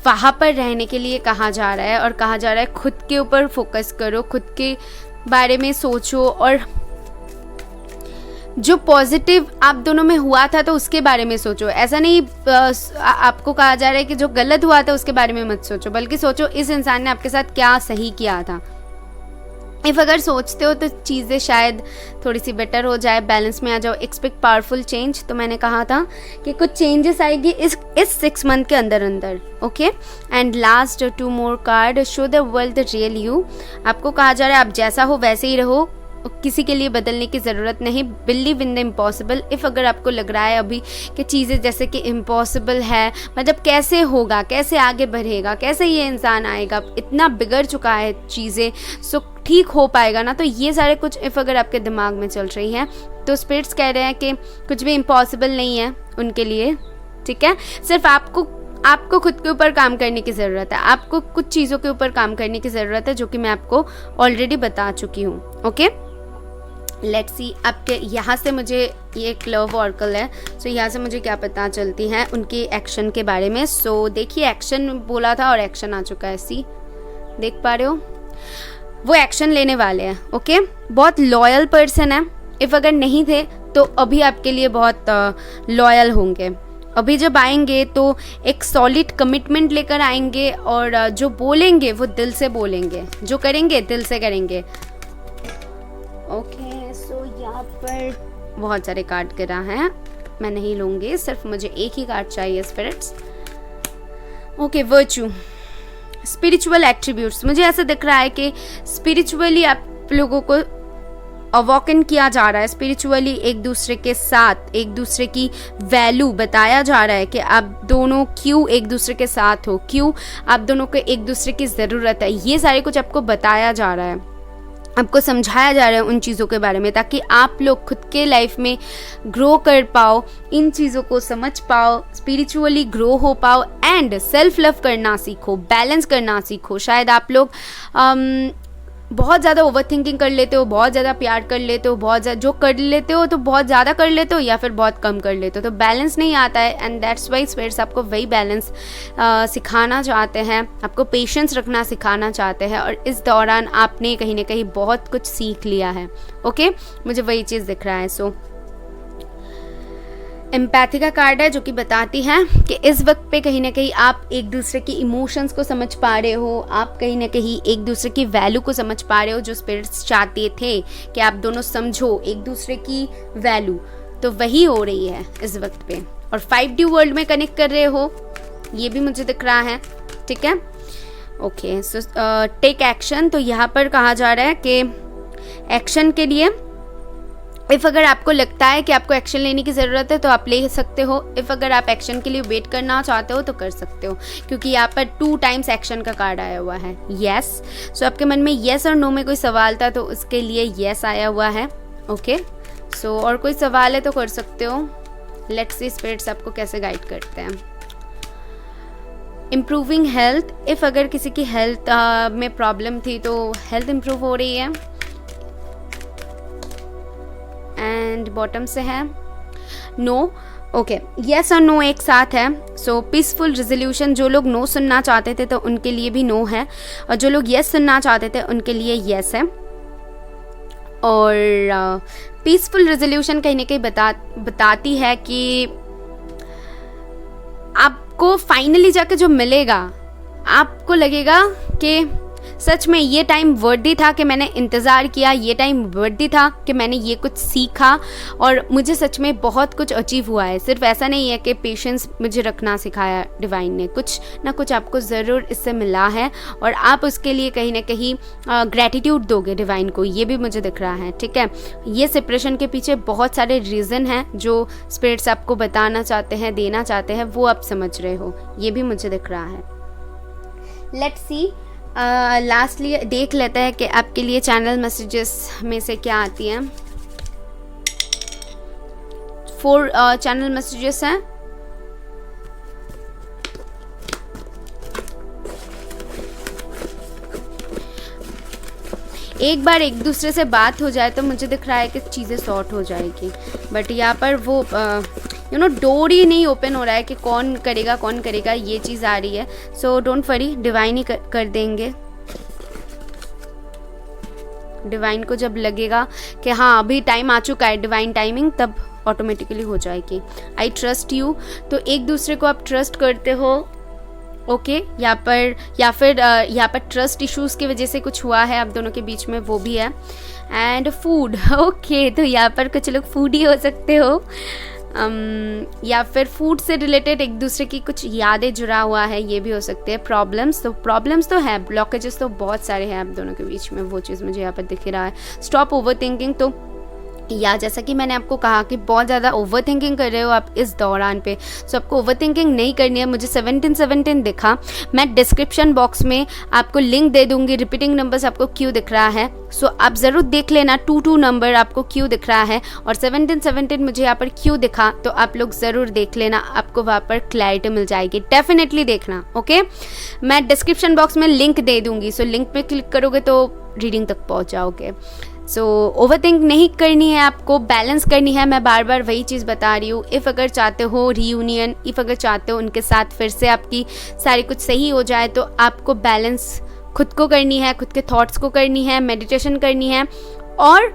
वहाँ पर रहने के लिए कहा जा रहा है, और कहा जा रहा है खुद के ऊपर फोकस करो, खुद के बारे में सोचो, और जो पॉजिटिव आप दोनों में हुआ था तो उसके बारे में सोचो। ऐसा नहीं आपको कहा जा रहा है कि जो गलत हुआ था उसके बारे में मत सोचो, बल्कि सोचो इस इंसान ने आपके साथ क्या सही किया था। इफ़ अगर सोचते हो तो चीज़ें शायद थोड़ी सी बेटर हो जाए, बैलेंस में आ जाओ। एक्सपेक्ट पावरफुल चेंज, तो मैंने कहा था कि कुछ चेंजेस आएगी इस 6 मंथ के अंदर अंदर। Okay, and last 2 more card, show the world the real you. आपको कहा जा रहा है आप जैसा हो वैसे ही रहो, किसी के लिए बदलने की ज़रूरत नहीं। Believe in the impossible. If अगर आपको लग रहा है अभी कि चीज़ें जैसे कि इम्पॉसिबल है, मतलब कैसे होगा, कैसे आगे बढ़ेगा, कैसे ये इंसान आएगा, इतना बिगड़ चुका है चीज़ें, सो ठीक हो पाएगा ना, तो ये सारे कुछ इफ़ अगर आपके दिमाग में चल रही हैं तो स्पिरिट्स कह रहे हैं कि कुछ भी इम्पॉसिबल नहीं है उनके लिए, ठीक है। सिर्फ आपको खुद के ऊपर काम करने की ज़रूरत है, आपको कुछ चीज़ों के ऊपर काम करने की ज़रूरत है, जो कि मैं आपको ऑलरेडी बता चुकी हूँ। ओके, लेट्स सी आपके यहाँ से मुझे ये एक लव ऑर्कल है, सो यहाँ से मुझे क्या पता चलती है उनके एक्शन के बारे में। सो देखिए एक्शन बोला था और एक्शन आ चुका है। सी देख पा रहे हो, वो एक्शन लेने वाले हैं। ओके, बहुत लॉयल पर्सन है। इफ़ अगर नहीं थे तो अभी आपके लिए बहुत लॉयल होंगे। अभी जब आएंगे तो एक सॉलिड कमिटमेंट लेकर आएंगे और जो बोलेंगे वो दिल से बोलेंगे, जो करेंगे दिल से करेंगे। ओके, सो यहाँ पर बहुत सारे कार्ड गिरा हैं, मैं नहीं लूँगी, सिर्फ मुझे एक ही कार्ड चाहिए spirits. Okay, virtue, spiritual attributes. मुझे ऐसा दिख रहा है कि स्पिरिचुअली आप लोगों को अवॉकन किया जा रहा है, स्पिरिचुअली एक दूसरे के साथ एक दूसरे की वैल्यू बताया जा रहा है कि आप दोनों क्यों एक दूसरे के साथ हो, क्यों आप दोनों को एक दूसरे की ज़रूरत है। ये सारे कुछ आपको बताया जा रहा है, आपको समझाया जा रहा है उन चीज़ों के बारे में, ताकि आप लोग खुद के लाइफ में ग्रो कर पाओ, इन चीज़ों को समझ पाओ, स्पिरिचुअली ग्रो हो पाओ एंड सेल्फ लव करना सीखो, बैलेंस करना सीखो। शायद आप लोग बहुत ज़्यादा ओवर थिंकिंग कर लेते हो, बहुत ज़्यादा प्यार कर लेते हो, बहुत ज़्यादा जो कर लेते हो तो बहुत ज़्यादा कर लेते हो या फिर बहुत कम कर लेते हो, तो बैलेंस नहीं आता है। एंड दैट्स वाई स्पिरिट्स आपको वही बैलेंस सिखाना चाहते हैं, आपको पेशेंस रखना सिखाना चाहते हैं। और इस दौरान आपने कहीं ना कहीं बहुत कुछ सीख लिया है। ओके, मुझे वही चीज़ दिख रहा है। सो एम्पैथी का कार्ड है जो कि बताती है कि इस वक्त पे कहीं ना कहीं आप एक दूसरे की इमोशंस को समझ पा रहे हो, आप कहीं ना कहीं एक दूसरे की वैल्यू को समझ पा रहे हो, जो स्पिरिट्स चाहते थे कि आप दोनों समझो एक दूसरे की वैल्यू, तो वही हो रही है इस वक्त पे। और 5D वर्ल्ड में कनेक्ट कर रहे हो, ये भी मुझे दिख रहा है। ठीक है, ओके, सो टेक एक्शन। तो यहाँ पर कहा जा रहा है कि एक्शन के लिए इफ़ अगर आपको लगता है कि आपको एक्शन लेने की ज़रूरत है तो आप ले सकते हो। इफ़ अगर आप एक्शन के लिए वेट करना चाहते हो तो कर सकते हो, क्योंकि यहाँ पर 2 टाइम्स एक्शन का कार्ड आया हुआ है, यस। सो आपके मन में यस और नो में कोई सवाल था तो उसके लिए यस आया हुआ है। ओके, सो और कोई सवाल है तो कर सकते हो। लेट्स सी स्पिरिट्स आपको कैसे गाइड करते हैं। इम्प्रूविंग हेल्थ, इफ़ अगर किसी की हेल्थ में प्रॉब्लम थी तो हेल्थ इम्प्रूव हो रही है। एंड बॉटम से है नो। ओके, यस और नो एक साथ है। सो पीसफुल रेजोल्यूशन, जो लोग नो सुनना चाहते थे तो उनके लिए भी नो है, और जो लोग यस सुनना चाहते थे उनके लिए यस है। और पीसफुल रेजोल्यूशन कहीं ना कहीं बताती है कि आपको फाइनली जाके जो मिलेगा, आपको लगेगा कि सच में ये टाइम वर्दी था कि मैंने इंतज़ार किया, ये टाइम वर्दी था कि मैंने ये कुछ सीखा और मुझे सच में बहुत कुछ अचीव हुआ है। सिर्फ ऐसा नहीं है कि पेशेंस मुझे रखना सिखाया डिवाइन ने, कुछ ना कुछ आपको ज़रूर इससे मिला है और आप उसके लिए कहीं ना कहीं ग्रैटिट्यूड दोगे डिवाइन को, ये भी मुझे दिख रहा है। ठीक है, ये सेपरेशन के पीछे बहुत सारे रीज़न हैं जो स्पिरिट्स आपको बताना चाहते हैं, देना चाहते हैं, वो आप समझ रहे हो, ये भी मुझे दिख रहा है। लेट्स सी, लास्टली देख लेते हैं कि आपके लिए चैनल मैसेजेस में से क्या आती हैं। 4 चैनल मैसेजेस हैं। एक बार एक दूसरे से बात हो जाए तो मुझे दिख रहा है कि चीज़ें सॉर्ट हो जाएगी, बट यहाँ पर वो डोर ही नहीं ओपन हो रहा है कि कौन करेगा, ये चीज़ आ रही है। सो डोंट वरी, डिवाइन ही कर देंगे। डिवाइन को जब लगेगा कि हाँ अभी टाइम आ चुका है, डिवाइन टाइमिंग, तब ऑटोमेटिकली हो जाएगी। आई ट्रस्ट यू, तो एक दूसरे को आप ट्रस्ट करते हो। ओके, यहाँ पर ट्रस्ट इश्यूज़ की वजह से कुछ हुआ है आप दोनों के बीच में, वो भी है। एंड फूड, ओके, तो यहाँ पर कुछ लोग फूडी हो सकते हो, या फिर फूड से रिलेटेड एक दूसरे की कुछ यादें जुड़ा हुआ है, ये भी हो सकते हैं। प्रॉब्लम्स तो है, ब्लॉकेजेस तो बहुत सारे हैं आप दोनों के बीच में, वो चीज़ मुझे यहाँ पर दिख रहा है। स्टॉप ओवर थिंकिंग, तो या जैसा कि मैंने आपको कहा कि बहुत ज़्यादा ओवर थिंकिंग कर रहे हो आप इस दौरान पे, सो आपको ओवर थिंकिंग नहीं करनी है। मुझे 1717 दिखा, मैं डिस्क्रिप्शन बॉक्स में आपको लिंक दे दूंगी। रिपीटिंग नंबर्स आपको क्यों दिख रहा है, सो आप ज़रूर देख लेना। 22 नंबर आपको क्यों दिख रहा है और 1717 मुझे यहाँ पर क्यों दिखा, तो आप लोग ज़रूर देख लेना, आपको वहाँ पर क्लैरिटी मिल जाएगी। डेफिनेटली देखना। ओके, मैं डिस्क्रिप्शन बॉक्स में लिंक दे दूँगी, सो लिंक पे क्लिक करोगे तो रीडिंग तक पहुँच जाओगे। सो ओवर थिंक नहीं करनी है, आपको बैलेंस करनी है। मैं बार बार वही चीज़ बता रही हूँ। इफ़ अगर चाहते हो रीयूनियन, इफ़ अगर चाहते हो उनके साथ फिर से आपकी सारी कुछ सही हो जाए, तो आपको बैलेंस खुद को करनी है, खुद के थॉट्स को करनी है, मेडिटेशन करनी है और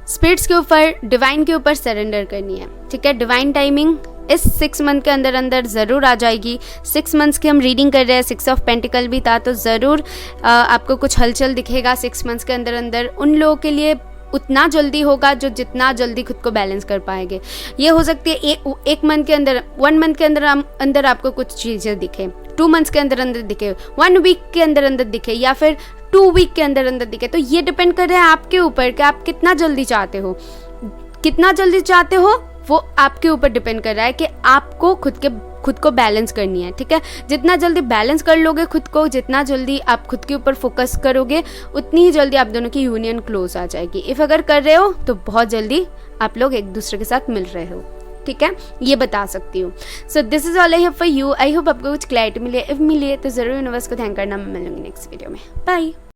स्पिरिट्स के ऊपर, डिवाइन के ऊपर सरेंडर करनी है। ठीक है, डिवाइन टाइमिंग इस 6 मंथ के अंदर अंदर ज़रूर आ जाएगी। 6 मंथ्स की हम रीडिंग कर रहे हैं, 6 ऑफ पेंटिकल भी था, तो ज़रूर आपको कुछ हलचल दिखेगा 6 मंथ्स के अंदर अंदर। उन लोगों के लिए उतना जल्दी होगा जो जितना जल्दी खुद को बैलेंस कर पाएंगे। ये हो सकती है एक मंथ के अंदर, 1 मंथ के अंदर आपको कुछ चीज़ें दिखे, 2 मंथ्स के अंदर अंदर दिखे, 1 वीक के अंदर अंदर दिखे, या फिर 2 वीक के अंदर अंदर दिखे। तो ये डिपेंड कर रहा है आपके ऊपर कि आप कितना जल्दी चाहते हो, कितना जल्दी चाहते हो वो आपके ऊपर डिपेंड कर रहा है कि आपको खुद को बैलेंस करनी है। ठीक है, जितना जल्दी बैलेंस कर लोगे खुद को, जितना जल्दी आप खुद के ऊपर फोकस करोगे, उतनी ही जल्दी आप दोनों की यूनियन क्लोज आ जाएगी। इफ अगर कर रहे हो तो बहुत जल्दी आप लोग एक दूसरे के साथ मिल रहे हो। ठीक है, ये बता सकती हूँ। So this is all I have for you. I hope आपको कुछ क्लैरिटी मिली है। इफ मिली है तो जरूर यूनिवर्स को थैंक करना। मैं मिलूंगी नेक्स्ट वीडियो में। बाय।